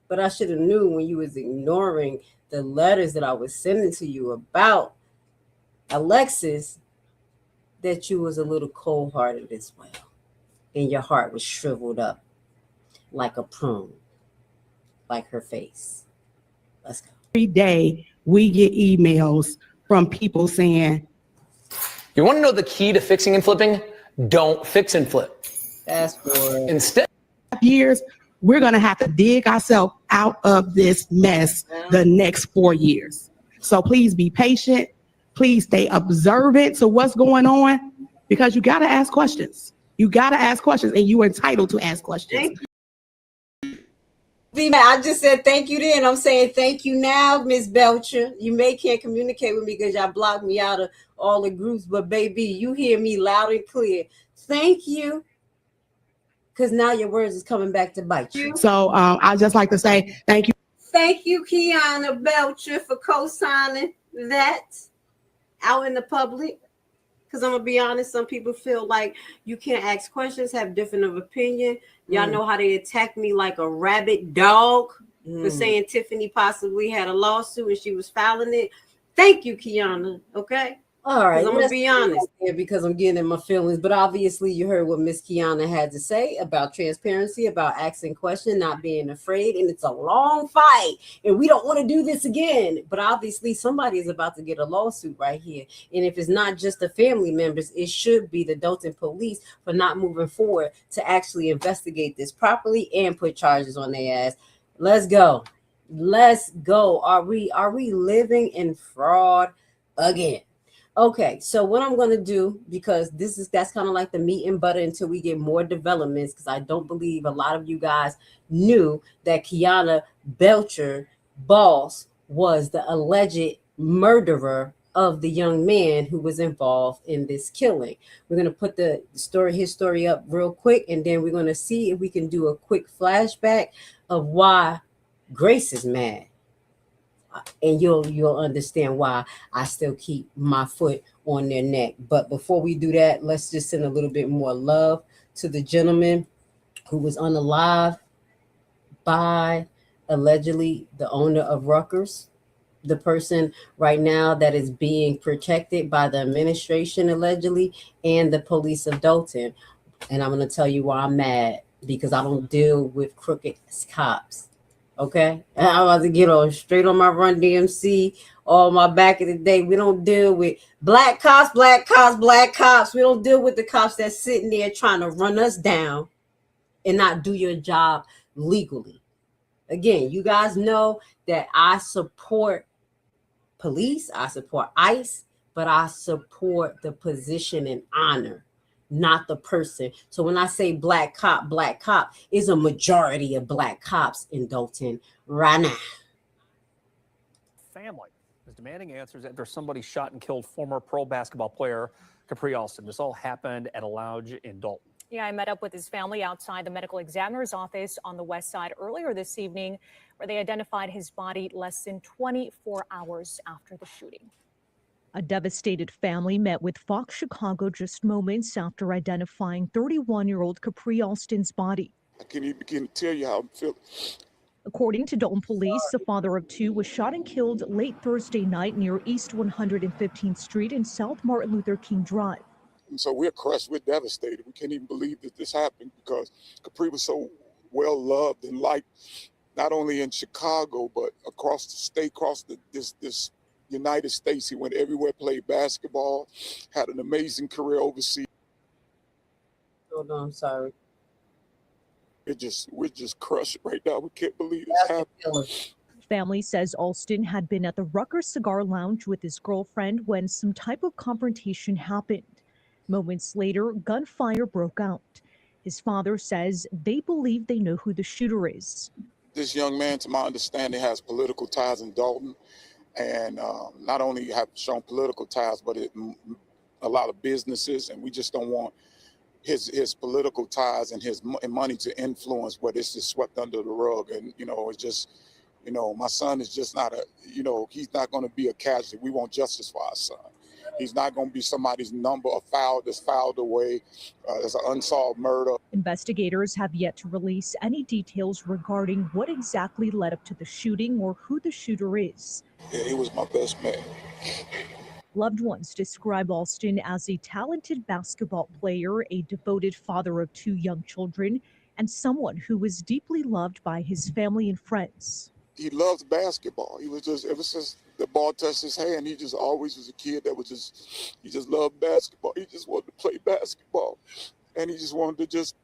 But I should have knew when you was ignoring the letters that I was sending to you about Alexis that you was a little cold-hearted as well. And your heart was shriveled up like a prune, like her face. Let's go. Every day we get emails from people saying, you want to know the key to fixing and flipping? Don't fix and flip. Fast forward. Instead, years, we're going to have to dig ourselves out of this mess the next 4 years. So please be patient. Please stay observant to what's going on, because you got to ask questions. You got to ask questions, and you're entitled to ask questions. I just said thank you then. I'm saying thank you now, Miss Belcher. You can't communicate with me because y'all blocked me out of all the groups, but baby, you hear me loud and clear. Thank you. Because now your words is coming back to bite you. So I'd just like to say thank you. Thank you, Kiana Belcher, for co-signing that out in the public. Because I'm going to be honest, some people feel like you can't ask questions, have different of opinion. Y'all know how they attack me like a rabid dog for saying Tiffany possibly had a lawsuit and she was filing it. Thank you, Kiana. Okay? All right. I'm going to be honest here because I'm getting in my feelings. But obviously, you heard what Miss Kiana had to say about transparency, about asking questions, not being afraid. And it's a long fight. And we don't want to do this again. But obviously, somebody is about to get a lawsuit right here. And if it's not just the family members, it should be the Dolton police for not moving forward to actually investigate this properly and put charges on their ass. Let's go. Let's go. Are we living in fraud again? Okay, so what I'm going to do, because that's kind of like the meat and butter until we get more developments, because I don't believe a lot of you guys knew that Kiana Belcher Boss was the alleged murderer of the young man who was involved in this killing. We're going to put his story up real quick, and then we're going to see if we can do a quick flashback of why Grace is mad. And you'll understand why I still keep my foot on their neck. But before we do that, let's just send a little bit more love to the gentleman who was unalived by allegedly the owner of Rutgers, the person right now that is being protected by the administration allegedly and the police of Dolton. And I'm going to tell you why I'm mad, because I don't deal with crooked cops. Okay, and I'm about to get on straight on my Run DMC, all my back in the day. We don't deal with black cops. We don't deal with the cops that's sitting there trying to run us down and not do your job legally. Again, you guys know that I support police, I support ICE, but I support the position and honor, not the person. So when I say black cop is a majority of black cops in Dolton right now. family is demanding answers after somebody shot and killed former pro basketball player Capri Alston. This all happened at a lounge in Dolton. Yeah, I met up with his family outside the medical examiner's office on the west side earlier this evening, where they identified his body less than 24 hours after the shooting. A devastated family met with Fox Chicago just moments after identifying 31-year-old Capri Alston's body. I can't even begin to tell you how I'm feeling. According to Dolton police, the father of two was shot and killed late Thursday night near East 115th Street and South Martin Luther King Drive. And so we're crushed, we're devastated. We can't even believe that this happened, because Capri was so well loved and liked, not only in Chicago, but across the state, across this United States. He went everywhere, played basketball, had an amazing career overseas. Hold on, I'm sorry. We're just crushed right now. We can't believe this happened. Family says Alston had been at the Rutgers Cigar Lounge with his girlfriend when some type of confrontation happened. Moments later, gunfire broke out. His father says they believe they know who the shooter is. This young man, to my understanding, has political ties in Dolton, and not only have shown political ties, but a lot of businesses, and we just don't want his political ties and his money to influence where this is swept under the rug. And, it's just, my son is just not he's not going to be a casualty. We want justice for our son. He's not going to be somebody's number or that's filed away. There's an unsolved murder. Investigators have yet to release any details regarding what exactly led up to the shooting or who the shooter is. Yeah, he was my best man. Loved ones describe Alston as a talented basketball player, a devoted father of two young children, and someone who was deeply loved by his family and friends. He loves basketball. He was just, ever since the ball touched his hand, he just always was a kid that he just loved basketball. He just wanted to play basketball. And he just wanted to just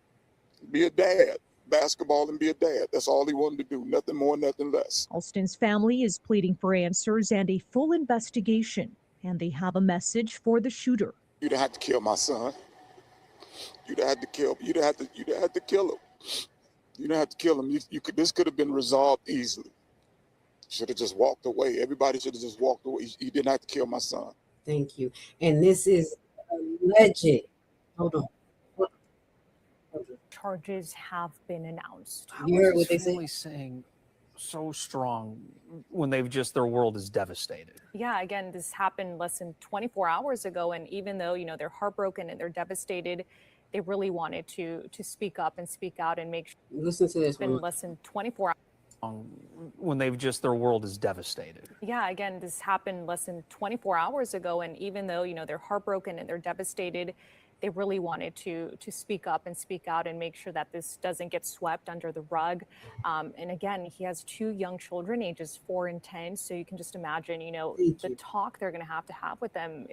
be a dad, basketball and be a dad. That's all he wanted to do. Nothing more, nothing less. Alston's family is pleading for answers and a full investigation, and they have a message for the shooter. You didn't have to kill my son. You didn't have to kill him. You didn't have to kill him. You didn't have to kill him. This could have been resolved easily. Should have just walked away. Everybody should have just walked away. He didn't have to kill my son. Thank you. And this is alleged. Hold on. Charges have been announced. You heard what they said? Saying so strong when their world is devastated. Yeah, again, this happened less than 24 hours ago, and even though they're heartbroken and they're devastated, they really wanted to speak up and speak out and make sure. Listen to this. It's been less than 24 hours. When their world is devastated. Yeah, again, this happened less than 24 hours ago, and even though they're heartbroken and they're devastated, they really wanted to speak up and speak out and make sure that this doesn't get swept under the rug. And again, he has 2 young children, ages 4 and 10. So you can just imagine, the talk they're going to have with them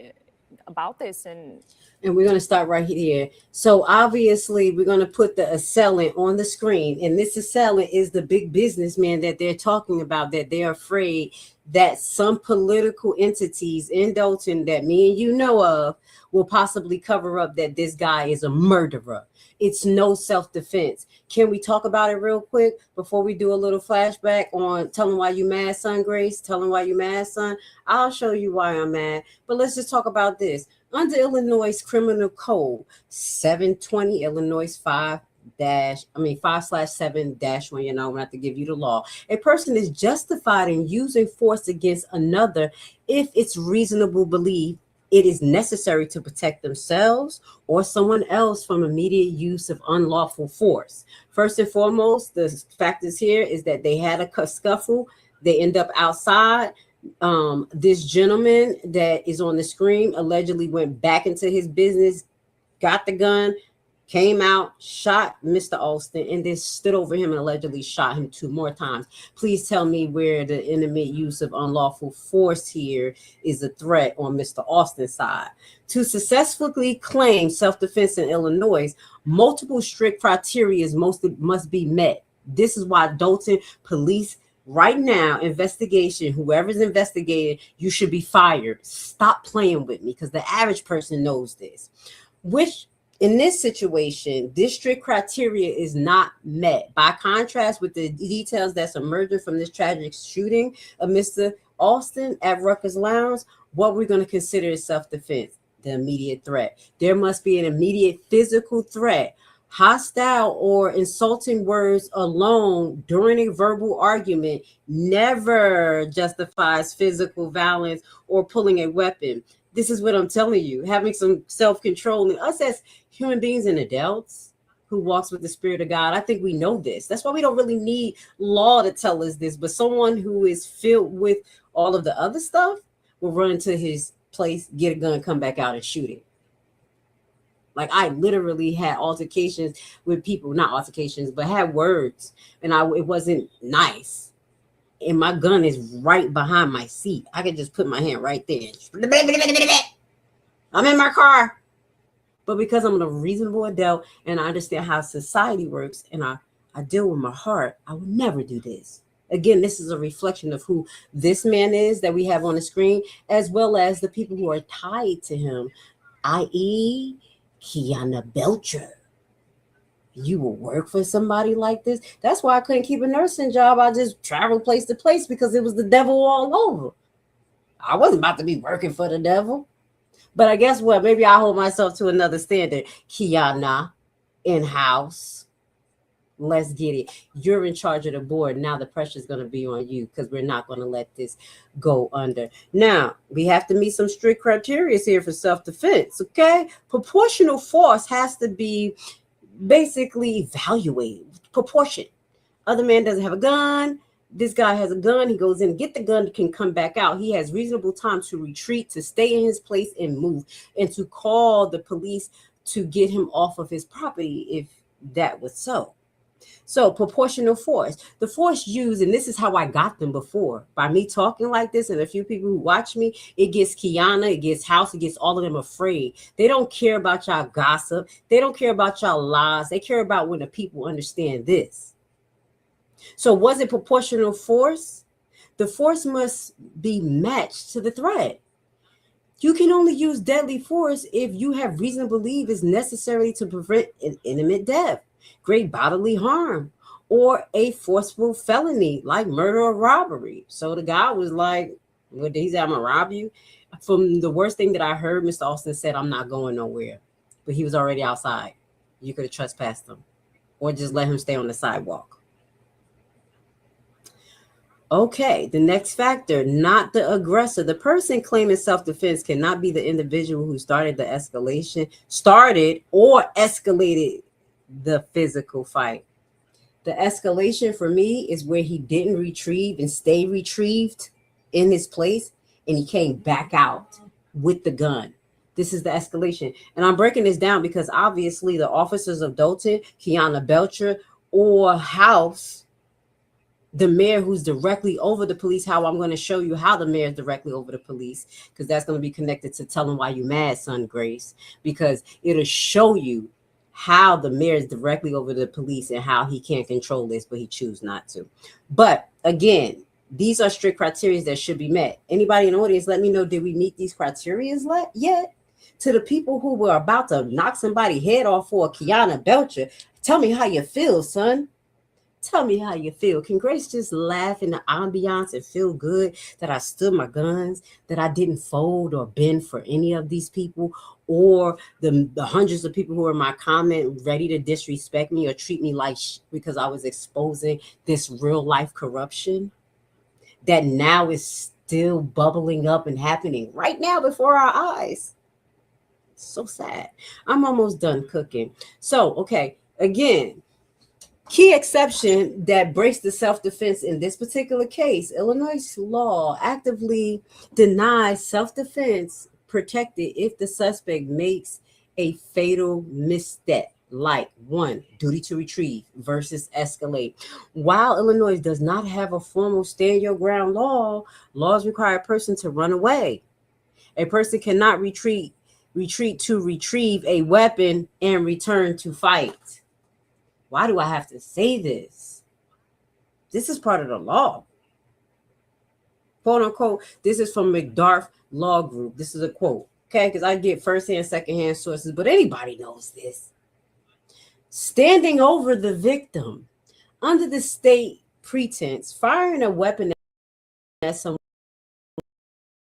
about this. And we're going to start right here. So obviously we're going to put the assailant on the screen, and this assailant is the big businessman that they're talking about, that they're afraid that some political entities in Dolton that me and you know of will possibly cover up that this guy is a murderer. It's no self-defense. Can we talk about it real quick before we do a little flashback on Tell 'em Why You Mad, Son, Grace? Tell 'em Why You Mad, Son? I'll show you why I'm mad. But let's just talk about this. Under Illinois Criminal Code 720, Illinois 5/7-1, I'm gonna have to give you the law. A person is justified in using force against another if it's reasonable belief it is necessary to protect themselves or someone else from immediate use of unlawful force. First and foremost, the factors here is that they had a scuffle. They end up outside. This gentleman that is on the screen allegedly went back into his business, got the gun, came out, shot Mr. Alston, and then stood over him and allegedly shot him 2 more times. Please tell me where the intimate use of unlawful force here is a threat on Mr. Alston's side. To successfully claim self-defense in Illinois, multiple strict criteria must be met. This is why Dolton police right now, whoever's investigating, you should be fired. Stop playing with me, because the average person knows this. In this situation, this strict criteria is not met. By contrast with the details that's emerging from this tragic shooting of Mr. Alston at Rutgers Lounge, what we're going to consider is self-defense, the immediate threat. There must be an immediate physical threat. Hostile or insulting words alone during a verbal argument never justifies physical violence or pulling a weapon. This is what I'm telling you, having some self-control in us as human beings and adults who walks with the Spirit of God. I think we know this. That's why we don't really need law to tell us this, but someone who is filled with all of the other stuff will run into his place, get a gun, come back out and shoot him. Like, I literally had altercations with people, not altercations, but had words, and it wasn't nice. And my gun is right behind my seat. I could just put my hand right there. I'm in my car. But because I'm a reasonable adult and I understand how society works and I deal with my heart, I would never do this. Again, this is a reflection of who this man is that we have on the screen, as well as the people who are tied to him, i.e. Kiana Belcher. You will work for somebody like this? That's why I couldn't keep a nursing job. I just traveled place to place because it was the devil all over. I wasn't about to be working for the devil. But I guess what? Maybe I hold myself to another standard. Kiana, in-house. Let's get it. You're in charge of the board. Now the pressure is going to be on you because we're not going to let this go under. Now, we have to meet some strict criteria here for self-defense, okay? Proportional force has to be basically evaluated. Proportion. Other man doesn't have a gun. This guy has a gun. He goes in, get the gun, can come back out. He has reasonable time to retreat, to stay in his place and move, and to call the police to get him off of his property if that was so. So proportional force, the force used, and this is how I got them before, by me talking like this and a few people who watch me, it gets Kiana, it gets House, it gets all of them afraid. They don't care about y'all gossip. They don't care about y'all lies. They care about when the people understand this. So was it proportional force? The force must be matched to the threat. You can only use deadly force if you have reason to believe it's necessary to prevent an imminent death, great bodily harm, or a forceful felony like murder or robbery. So the guy was like, "What did he say? I'm gonna rob you." From the worst thing that I heard, Mr. Austin said, "I'm not going nowhere," but he was already outside. You could have trespassed him, or just let him stay on the sidewalk. Okay, the next factor, not the aggressor. The person claiming self-defense cannot be the individual who started the escalation, or escalated the physical fight. The escalation for me is where he didn't retrieve and stay retrieved in his place, and he came back out with the gun. This is the escalation. And I'm breaking this down because obviously the officers of Dolton, Kiana Belcher, or House, the mayor who's directly over the police, how I'm going to show you how the mayor is directly over the police, because that's going to be connected to telling why you mad, son Grace, because it'll show you how the mayor is directly over the police and how he can't control this, but he chooses not to. But again, these are strict criteria that should be met. Anybody in the audience, let me know, did we meet these criteria yet? To the people who were about to knock somebody's head off for Kiana Belcher, tell me how you feel, son. Tell me how you feel. Can Grace just laugh in the ambiance and feel good that I stood my guns, that I didn't fold or bend for any of these people, or the hundreds of people who are in my comment ready to disrespect me or treat me like because I was exposing this real life corruption that now is still bubbling up and happening right now before our eyes? So sad. I'm almost done cooking. So, okay, again, key exception that breaks the self-defense in this particular case, Illinois law actively denies self-defense protected if the suspect makes a fatal misstep, like 1, duty to retrieve versus escalate. While Illinois does not have a formal stand your ground law, laws require a person to run away. A person cannot retreat to retrieve a weapon and return to fight. Why do I have to say this? This is part of the law. Quote unquote, this is from McDarth Law Group. This is a quote, okay? Because I get firsthand, secondhand sources, but anybody knows this. Standing over the victim under the state pretense, firing a weapon at someone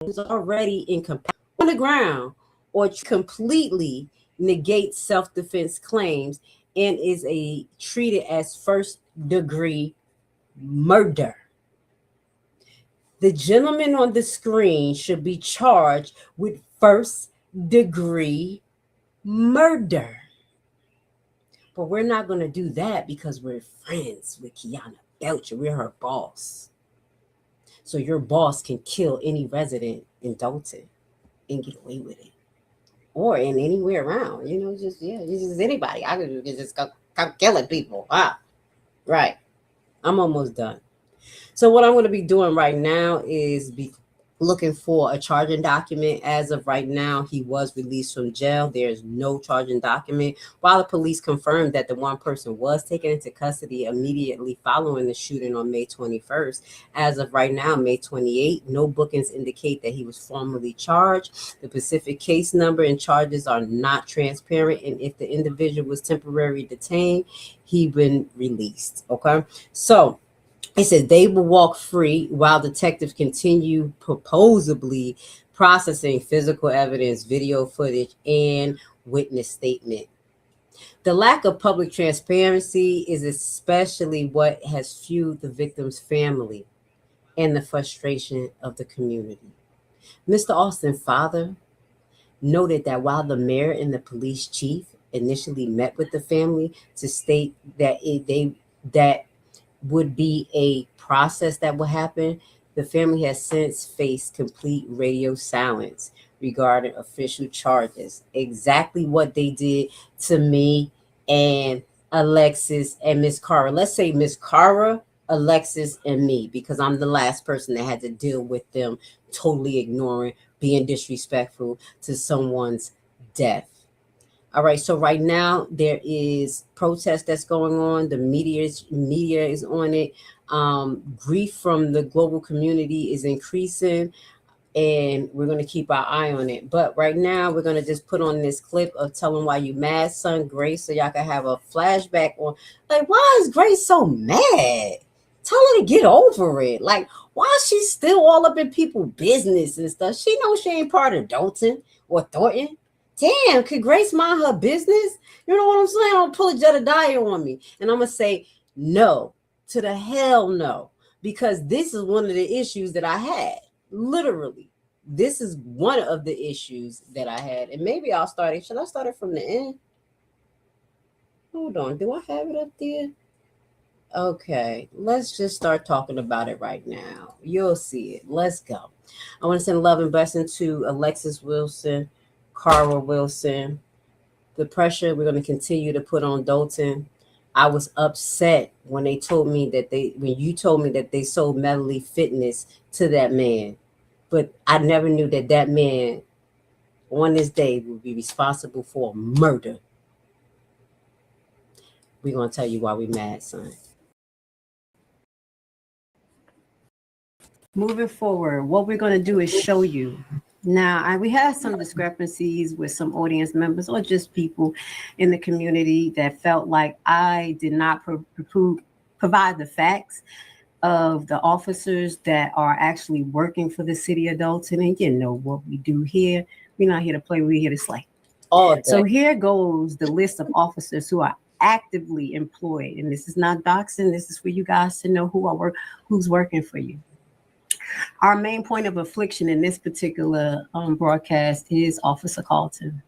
who's already incapacitated on the ground or completely negates self-defense claims and is treated as first-degree murder. The gentleman on the screen should be charged with first-degree murder. But we're not going to do that because we're friends with Kiana Belcher. We're her boss. So your boss can kill any resident in Dolton and get away with it. Or in anywhere around, just anybody. I could just go killing people. Right. I'm almost done. So what I'm going to be doing right now is looking for a charging document. As of right now, he was released from jail. There's no charging document. While the police confirmed that the one person was taken into custody immediately following the shooting on May 21st, as of right now, May 28th, no bookings indicate that he was formally charged. The specific case number and charges are not transparent, and if the individual was temporarily detained, he been released. Okay, so it says they will walk free while detectives continue supposedly processing physical evidence, video footage, and witness statement. The lack of public transparency is especially what has fueled the victim's family and the frustration of the community. Mr. Austin's father noted that while the mayor and the police chief initially met with the family to state that that would be a process that will happen, the family has since faced complete radio silence regarding official charges. Exactly what they did to me and Alexis, and Miss Cara. Let's say Miss Cara, Alexis, and me, because I'm the last person that had to deal with them totally ignoring, being disrespectful to someone's death. All right, so right now there is protest that's going on. The media is on it. Grief from the global community is increasing, and we're going to keep our eye on it. But right now we're going to just put on this clip of Tell 'em Why You Mad, Son, Grace, so y'all can have a flashback on, like, why is Grace so mad? Tell her to get over it. Like, why is she still all up in people's business and stuff? She knows she ain't part of Dolton or Thornton. Damn, could Grace mind her business? You know what I'm saying? Don't pull a Jedediah on me. And I'm going to say no, to the hell no, because this is one of the issues that I had. Literally, this is one of the issues that I had. And maybe I'll start it. Should I start it from the end? Hold on. Do I have it up there? Okay, let's just start talking about it right now. You'll see it. Let's go. I want to send love and blessing to Alexis Wilson, Cara Wilson. The pressure we're going to continue to put on Dolton. I was upset when they told me that when you told me that they sold Medley Fitness to that man, but I never knew that that man on this day would be responsible for murder. We're going to tell you why we mad, son. Moving forward, what we're going to do is show you. Now, we have some discrepancies with some audience members or just people in the community that felt like I did not provide the facts of the officers that are actually working for the city of Dolton. And you know what we do here. We're not here to play, we're here to slay. So here goes the list of officers who are actively employed. And this is not doxing. This is for you guys to know who's working for you. Our main point of affliction in this particular broadcast is Officer Carlton.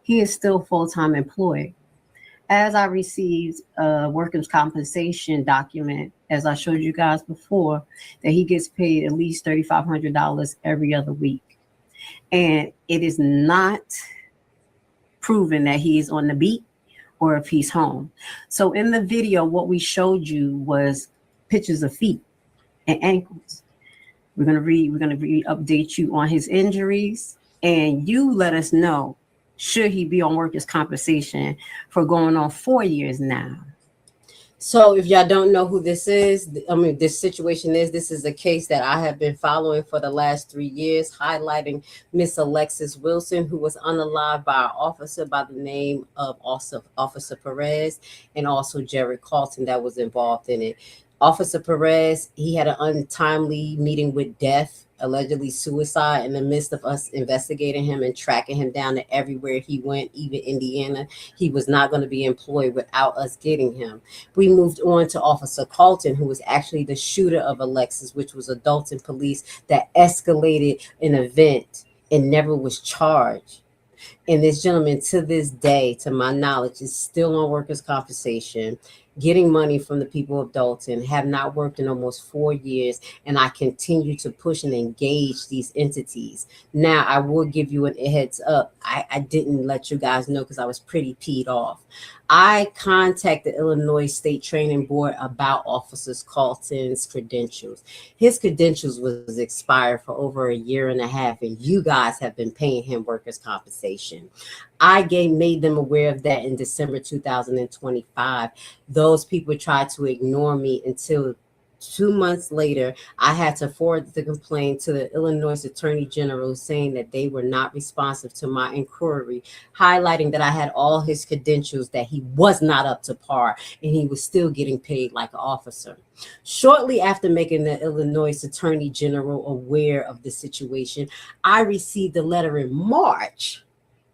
He is still full-time employed. As I received a workers' compensation document, as I showed you guys before, that he gets paid at least $3,500 every other week. And it is not proven that he is on the beat or if he's home. So in the video, what we showed you was pictures of feet and ankles. We're going to update you on his injuries, and you let us know, should he be on workers' compensation for going on 4 years now. So if y'all don't know who this is, this situation is, this is a case that I have been following for the last 3 years, highlighting Miss Alexis Wilson, who was unalived by an officer by the name of Officer Perez, and also Jared Carlton that was involved in it. Officer Perez, he had an untimely meeting with death, allegedly suicide, in the midst of us investigating him and tracking him down to everywhere he went, even Indiana. He was not going to be employed without us getting him. We moved on to Officer Carlton, who was actually the shooter of Alexis, which was Dolton police that escalated an event and never was charged. And this gentleman, to this day, to my knowledge, is still on workers' compensation, getting money from the people of Dolton, have not worked in almost 4 years, and I continue to push and engage these entities. Now, I will give you a heads up. I didn't let you guys know because I was pretty peed off. I contacted Illinois State Training Board about Officer Carlton's credentials. His credentials was expired for over 1.5 years, and you guys have been paying him workers' compensation. I made them aware of that in December 2025. Those people tried to ignore me until 2 months later, I had to forward the complaint to the Illinois Attorney General, saying that they were not responsive to my inquiry, highlighting that I had all his credentials, that he was not up to par, and he was still getting paid like an officer. Shortly after making the Illinois Attorney General aware of the situation, I received a letter in March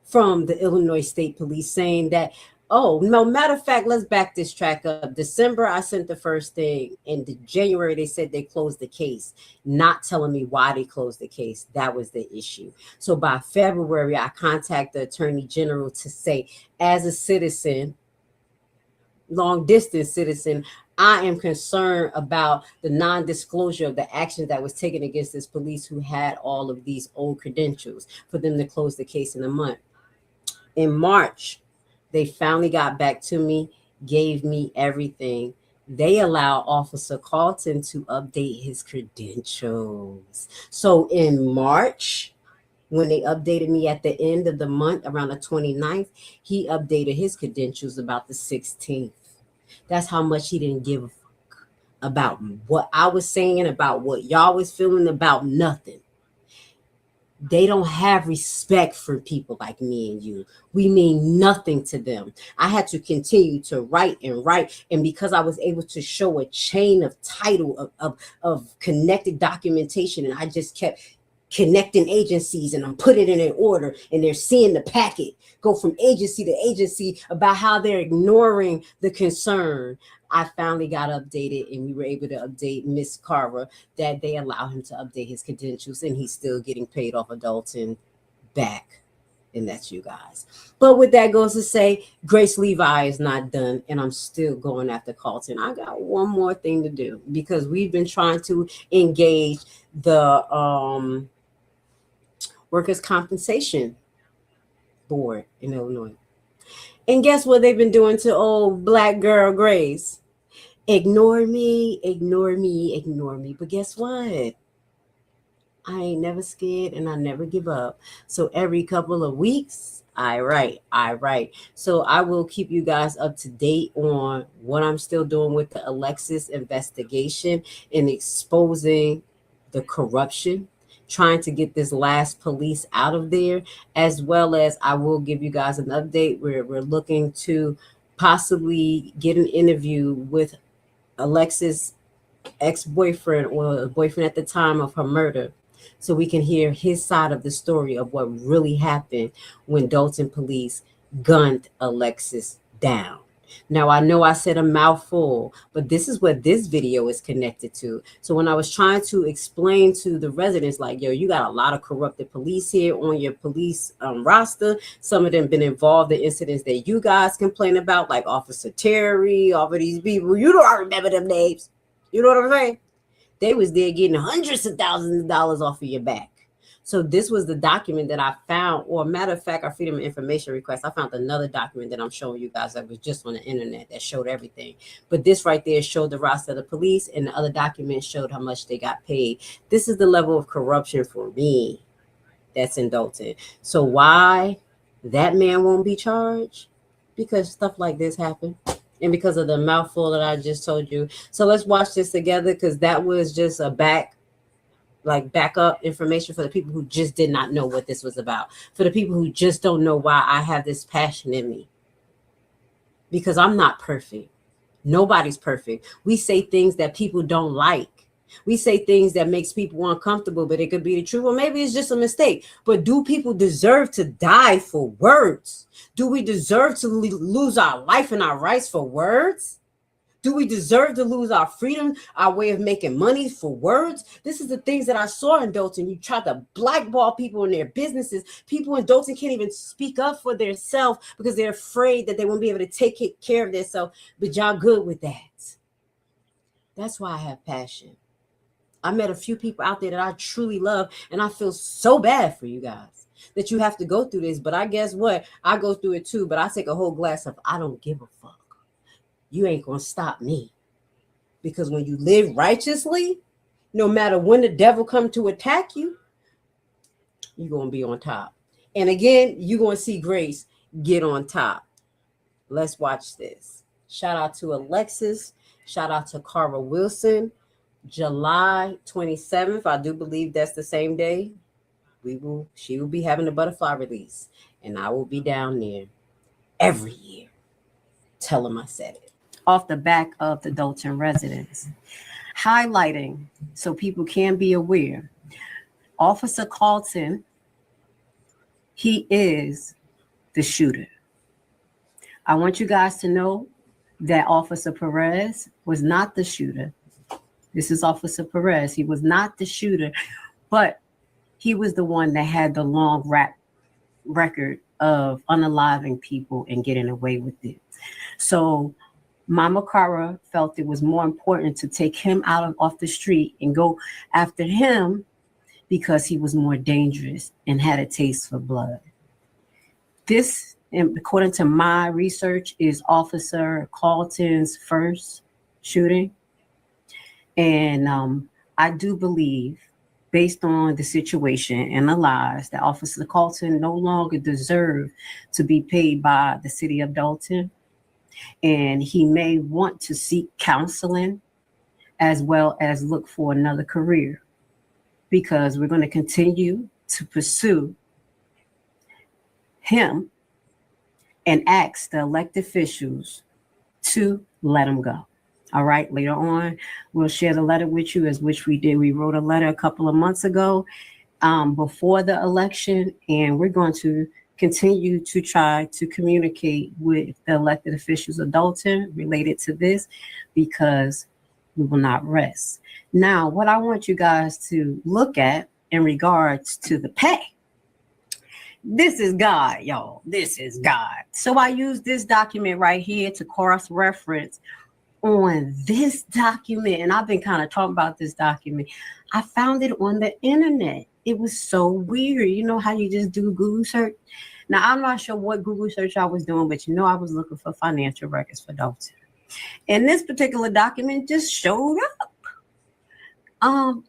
from the Illinois State Police saying that, oh, no, matter of fact, let's back this track up. December, I sent the first thing. In January, they said they closed the case, not telling me why they closed the case. That was the issue. So by February, I contacted the Attorney General to say, as a citizen, long distance citizen, I am concerned about the non-disclosure of the action that was taken against this police who had all of these old credentials, for them to close the case in a month. In March, they finally got back to me, gave me everything. They allow Officer Carlton to update his credentials. So in March, when they updated me at the end of the month, around the 29th, he updated his credentials about the 16th. That's how much he didn't give a fuck about what I was saying, about what y'all was feeling, about nothing. They don't have respect for people like me and you. We mean nothing to them. I had to continue to write and write. And because I was able to show a chain of title of connected documentation, and I just kept connecting agencies, and I'm putting it in order, and they're seeing the packet go from agency to agency about how they're ignoring the concern. I finally got updated, and we were able to update Miss Carver that they allow him to update his credentials, and he's still getting paid off of Dolton back. And that's you guys. But with that goes to say, Grace Levi is not done, and I'm still going after Carlton. I got one more thing to do, because we've been trying to engage the Workers' Compensation Board in Illinois. And guess what they've been doing to old black girl Grace? Ignore me, ignore me, ignore me. But guess what? I ain't never scared, and I never give up. So every couple of weeks, I write. So I will keep you guys up to date on what I'm still doing with the Alexis investigation and exposing the corruption, trying to get this last police out of there, as well as I will give you guys an update where we're looking to possibly get an interview with Alexis' ex-boyfriend, or boyfriend at the time of her murder, so we can hear his side of the story of what really happened when Dolton police gunned Alexis down. Now, I know I said a mouthful, but this is what this video is connected to. So when I was trying to explain to the residents, like, yo, you got a lot of corrupted police here on your police roster. Some of them been involved in incidents that you guys complain about, like Officer Terry, all of these people. You don't remember them names. You know what I'm saying? They was there getting hundreds of thousands of dollars off of your back. So this was the document that I found, or matter of fact, our Freedom of Information request. I found another document that I'm showing you guys that was just on the internet that showed everything. But this right there showed the roster of the police, and the other document showed how much they got paid. This is the level of corruption for me that's in Dolton. So why that man won't be charged? Because stuff like this happened. And because of the mouthful that I just told you. So let's watch this together, because that was just a backup information for the people who just did not know what this was about. For the people who just don't know why I have this passion in me. Because I'm not perfect. Nobody's perfect. We say things that people don't like. We say things that makes people uncomfortable, but it could be the truth, or maybe it's just a mistake. But do people deserve to die for words? Do we deserve to lose our life and our rights for words? Do we deserve to lose our freedom, our way of making money for words? This is the things that I saw in Dolton. You try to blackball people in their businesses. People in Dolton can't even speak up for themselves because they're afraid that they won't be able to take care of themselves. But y'all good with that. That's why I have passion. I met a few people out there that I truly love, and I feel so bad for you guys that you have to go through this. But I guess what? I go through it too, but I take a whole glass of I don't give a fuck. You ain't gonna stop me. Because when you live righteously, no matter when the devil come to attack you, you're gonna be on top. And again, you're gonna see Grace get on top. Let's watch this. Shout out to Alexis. Shout out to Carver Wilson. July 27th, I do believe that's the same day. She will be having a butterfly release, and I will be down there every year. Tell them I said it. Off the back of the Dolton residents, highlighting so people can be aware. Officer Carlton, he is the shooter. I want you guys to know that Officer Perez was not the shooter. This is Officer Perez. He was not the shooter, but he was the one that had the long record of unaliving people and getting away with it. So Mama Cara felt it was more important to take him off the street and go after him because he was more dangerous and had a taste for blood. This and according to my research, is Officer Carlton's first shooting. And I do believe, based on the situation and the lies, that Officer Carlton no longer deserves to be paid by the city of Dolton. And he may want to seek counseling as well as look for another career, because we're going to continue to pursue him and ask the elected officials to let him go. All right, later on, we'll share the letter with you, as which we did. We wrote a letter a couple of months ago before the election, and we're going to continue to try to communicate with the elected officials of Dolton related to this, because we will not rest. Now, what I want you guys to look at in regards to the pay. This is God, y'all. This is God. So I use this document right here to cross-reference on this document. And I've been kind of talking about this document. I found it on the internet. It was so weird. You know how you just do Google search? Now, I'm not sure what Google search I was doing, but you know I was looking for financial records for Dolton. And this particular document just showed up.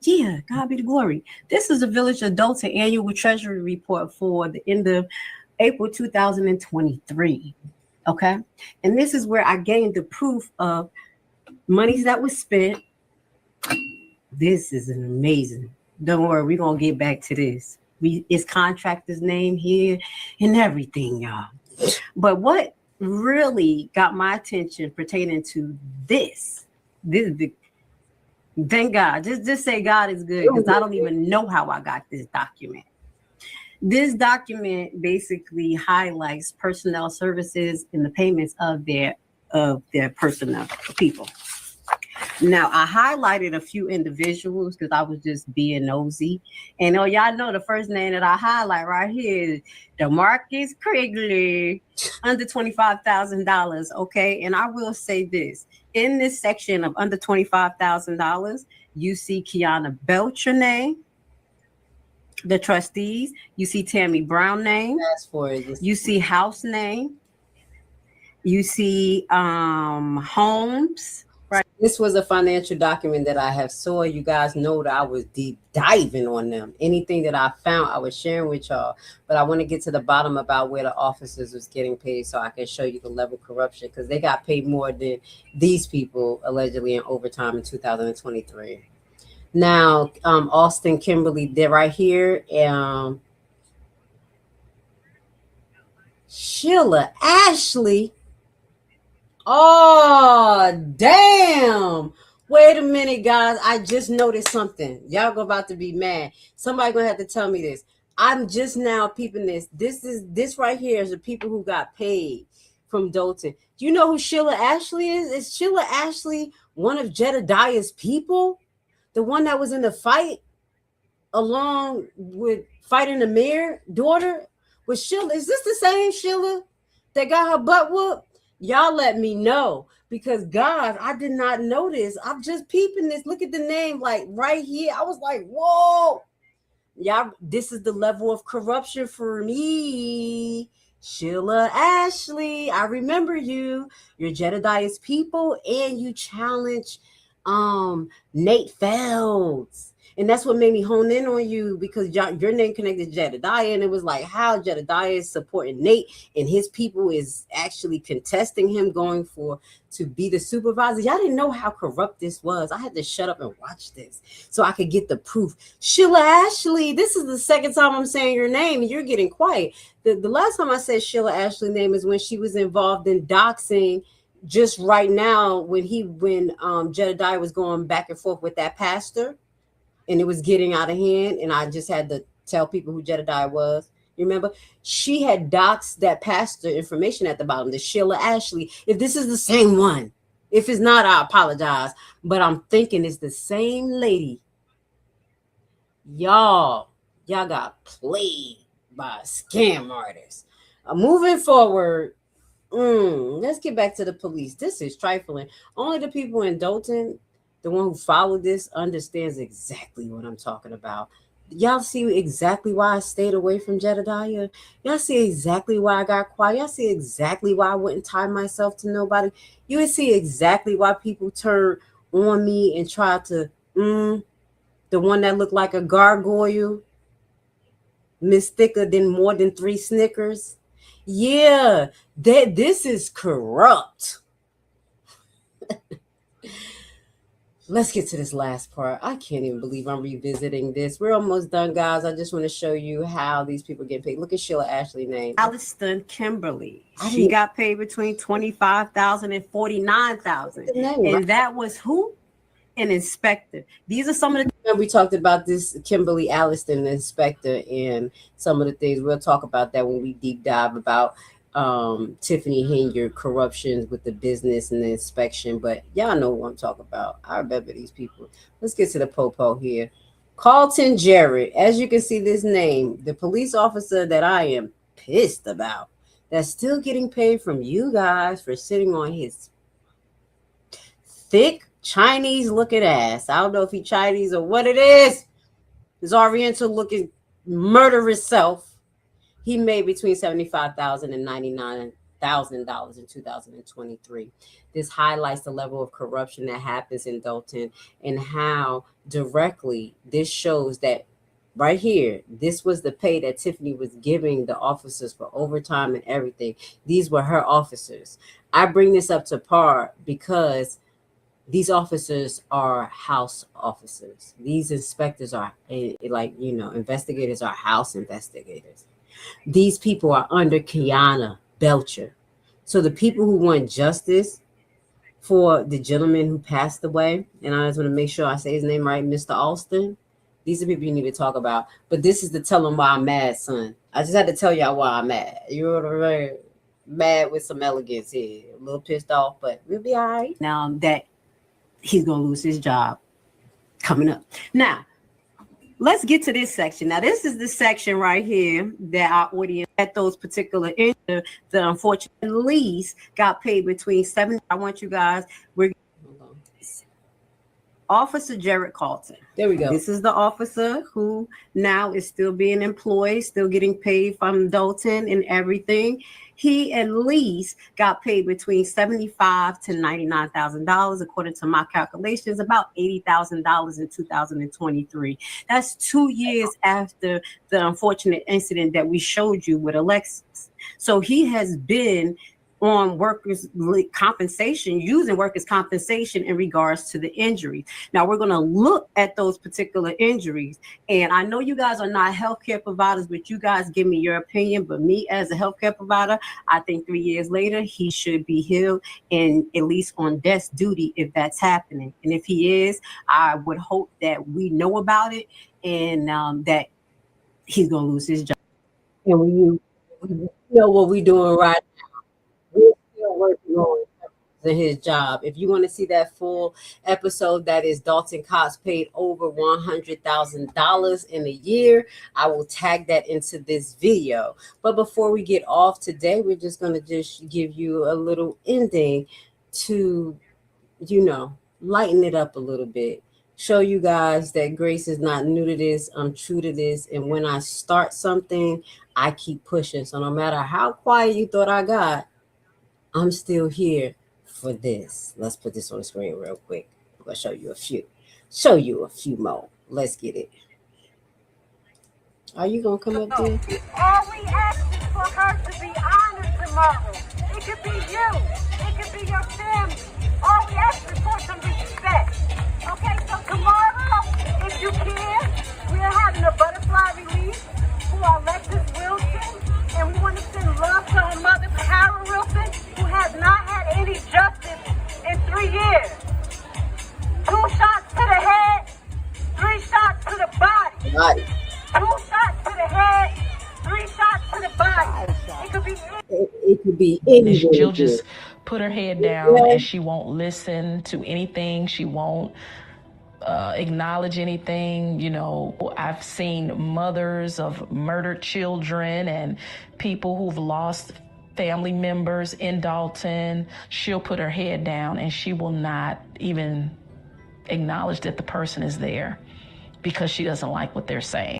Yeah, God be the glory. This is the Village of Dolton annual treasury report for the end of April 2023. Okay. And this is where I gained the proof of monies that was spent. This is an amazing. Don't worry, we're gonna get back to this. It's contractor's name here and everything, y'all. But what really got my attention pertaining to this thank God. Just say God is good, because I don't even know how I got this document. This document basically highlights personnel services and the payments of their personnel people. Now, I highlighted a few individuals because I was just being nosy. And y'all know the first name that I highlight right here is DeMarcus Krigley, under $25,000. Okay. And I will say this, in this section of under $25,000, you see Kiana Belcher name, the trustees. You see Tammy Brown name. You see House name. You see Holmes. Right. This was a financial document that I have saw. You guys know that I was deep diving on them. Anything that I found, I was sharing with y'all. But I want to get to the bottom about where the officers was getting paid, so I can show you the level of corruption, because they got paid more than these people allegedly in overtime in 2023. Now, Austin Kimberly, they're right here. Sheila Ashley. Oh, damn. Wait a minute, guys. I just noticed something. Y'all about to be mad. Somebody gonna have to tell me this. I'm just now peeping this. This right here is the people who got paid from Dolton. Do you know who Sheila Ashley is? Is Sheila Ashley one of Jedediah's people? The one that was in the fight along with fighting the mayor daughter? Was Sheila, is this the same Sheila that got her butt whooped? Y'all let me know, because God, I did not know this. I'm just peeping this. Look at the name, like right here. I was like, whoa. Y'all, this is the level of corruption for me. Sheila Ashley, I remember you. You're Jedediah's people, and you challenged Nate Felds. And that's what made me hone in on you, because your name connected to Jedediah. And it was like how Jedediah is supporting Nate and his people is actually contesting him going to be the supervisor. Y'all didn't know how corrupt this was. I had to shut up and watch this so I could get the proof. Sheila Ashley, this is the second time I'm saying your name and you're getting quiet. The last time I said Sheila Ashley's name is when she was involved in doxing. Just right now, when Jedediah was going back and forth with that pastor, and it was getting out of hand, and I just had to tell people who Jedediah was. You remember? She had doxed that pastor information at the bottom, the Sheila Ashley. If this is the same one, if it's not, I apologize. But I'm thinking it's the same lady. Y'all got played by a scam artist. Moving forward, let's get back to the police. This is trifling. Only the people in Dolton, the one who followed this, understands exactly what I'm talking about. Y'all see exactly why I stayed away from Jedediah. Y'all see exactly why I got quiet. Y'all see exactly why I wouldn't tie myself to nobody. You would see exactly why people turn on me and try to, the one that looked like a gargoyle, Miss Thicker than more than 3 Snickers. Yeah, this is corrupt. Let's get to this last part. I can't even believe I'm revisiting this. We're almost done, guys. I just want to show you how these people get paid. Look at Sheila Ashley's name. Alliston Kimberly. She got paid between $25,000 and $49,000. And that was who? An inspector. These are some of the. We talked about this Kimberly Alliston, the inspector, and some of the things. We'll talk about that when we deep dive about Tiffany Henyard corruptions with the business and the inspection. But y'all know what I'm talking about. I remember these people. Let's get to the popo here. Carlton Jarrett. As you can see this name, the police officer that I am pissed about, that's still getting paid from you guys for sitting on his thick Chinese looking ass. I don't know if he Chinese or what it is. His Oriental looking murderous self. He made between $75,000 and $99,000 in 2023. This highlights the level of corruption that happens in Dolton and how directly this shows that right here, this was the pay that Tiffany was giving the officers for overtime and everything. These were her officers. I bring this up to par because these officers are house officers. These inspectors are investigators are house investigators. These people are under Kiana Belcher. So the people who want justice for the gentleman who passed away, and I just want to make sure I say his name right, Mr. Alston. These are people you need to talk about. But this is to tell them why I'm mad, son. I just had to tell y'all why I'm mad. You're mad with some elegance here. A little pissed off, but we'll be all right. Now that he's going to lose his job coming up. Now, let's get to this section. Now, this is the section right here that our audience at those particular the unfortunate least got paid between 7. I want you guys. Officer Jared Carlton. There we go. This is the officer who now is still being employed, still getting paid from Dolton and everything. He at least got paid between $75,000 to $99,000, according to my calculations, about $80,000 in 2023. That's 2 years after the unfortunate incident that we showed you with Alexis. So he has been on workers' compensation, using workers' compensation in regards to the injuries. Now we're going to look at those particular injuries. And I know you guys are not healthcare providers, but you guys give me your opinion. But me as a healthcare provider, I think 3 years later, he should be healed and at least on desk duty if that's happening. And if he is, I would hope that we know about it and that he's going to lose his job. And when you know what we're doing right now, we're still working on his job. If you want to see that full episode, that is Dolton Cox paid over $100,000 in a year. I will tag that into this video. But before we get off today, we're just going to just give you a little ending to, lighten it up a little bit. Show you guys that Grace is not new to this. I'm true to this. And when I start something, I keep pushing. So no matter how quiet you thought I got, I'm still here for this. Let's put this on the screen real quick. I'm going to show you a few more. Let's get it. Are you going to come up there? All we ask is for her to be honored tomorrow. It could be you. It could be your family. All we ask is for some respect. Okay, so tomorrow, if you can, we are having a butterfly release for Alexis Wilson. And we want to send love to her mother, Kara Wilson, who has not had any justice in 3 years. 2 shots to the head, 3 shots to the body. 2 shots to the head, 3 shots to the body. It could be anything. She'll just put her head down and she won't listen to anything. She won't acknowledge anything. I've seen mothers of murdered children and people who've lost family members in Dolton. She'll put her head down and she will not even acknowledge that the person is there. because she doesn't like what they're saying.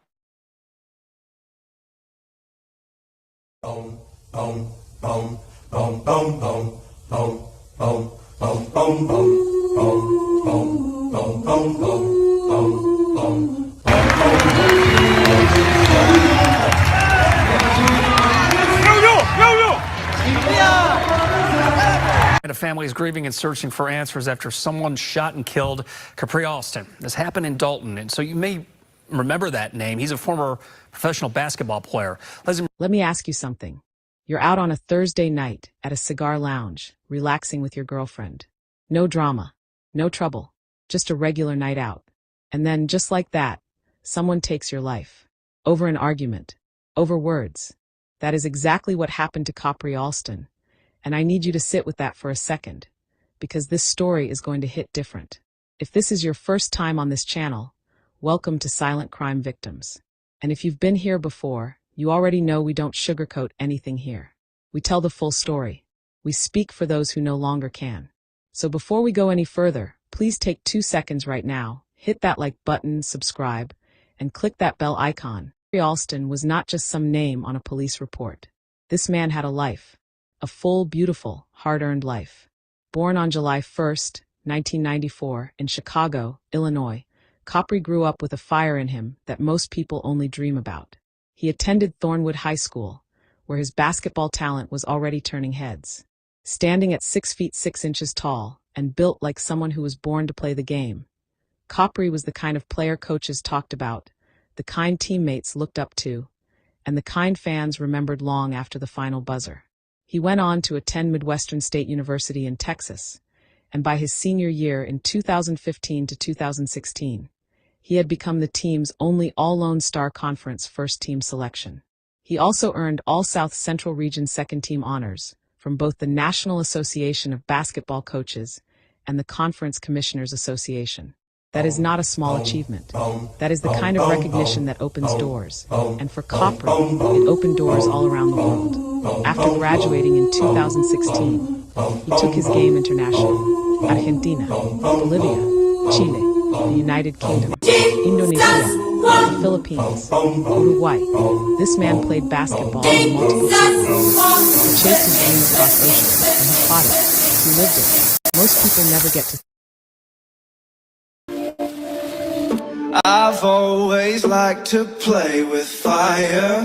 And a family is grieving and searching for answers after someone shot and killed Capri Alston. This happened in Dolton, and so you may remember that name. He's a former professional basketball player. Let me ask you something. You're out on a Thursday night at a cigar lounge, relaxing with your girlfriend. No drama, no trouble, just a regular night out. And then, just like that, someone takes your life. Over an argument. Over words. That is exactly what happened to Capri Alston. And I need you to sit with that for a second, because this story is going to hit different. If this is your first time on this channel, welcome to Silent Crime Victims. And if you've been here before, you already know we don't sugarcoat anything here. We tell the full story. We speak for those who no longer can. So before we go any further, please take 2 seconds right now, hit that like button, subscribe, and click that bell icon. Capri Alston was not just some name on a police report. This man had a life. A full, beautiful, hard-earned life. Born on July 1st, 1994, in Chicago, Illinois, Capri grew up with a fire in him that most people only dream about. He attended Thornwood High School, where his basketball talent was already turning heads. Standing at 6 feet 6 inches tall and built like someone who was born to play the game, Capri was the kind of player coaches talked about, the kind teammates looked up to, and the kind fans remembered long after the final buzzer. He went on to attend Midwestern State University in Texas, and by his senior year in 2015 to 2016, he had become the team's only All-Lone Star Conference first-team selection. He also earned All-South Central Region second-team honors from both the National Association of Basketball Coaches and the Conference Commissioners Association. That is not a small achievement. That is the kind of recognition that opens doors. And for Capri, it opened doors all around the world. After graduating in 2016, he took his game international. Argentina, Bolivia, Chile, the United Kingdom, Indonesia, the Philippines, Uruguay. This man played basketball on multiple continents. He chased his dream across oceans, and he fought it. He lived it. Most people never get to. I've always liked to play with fire.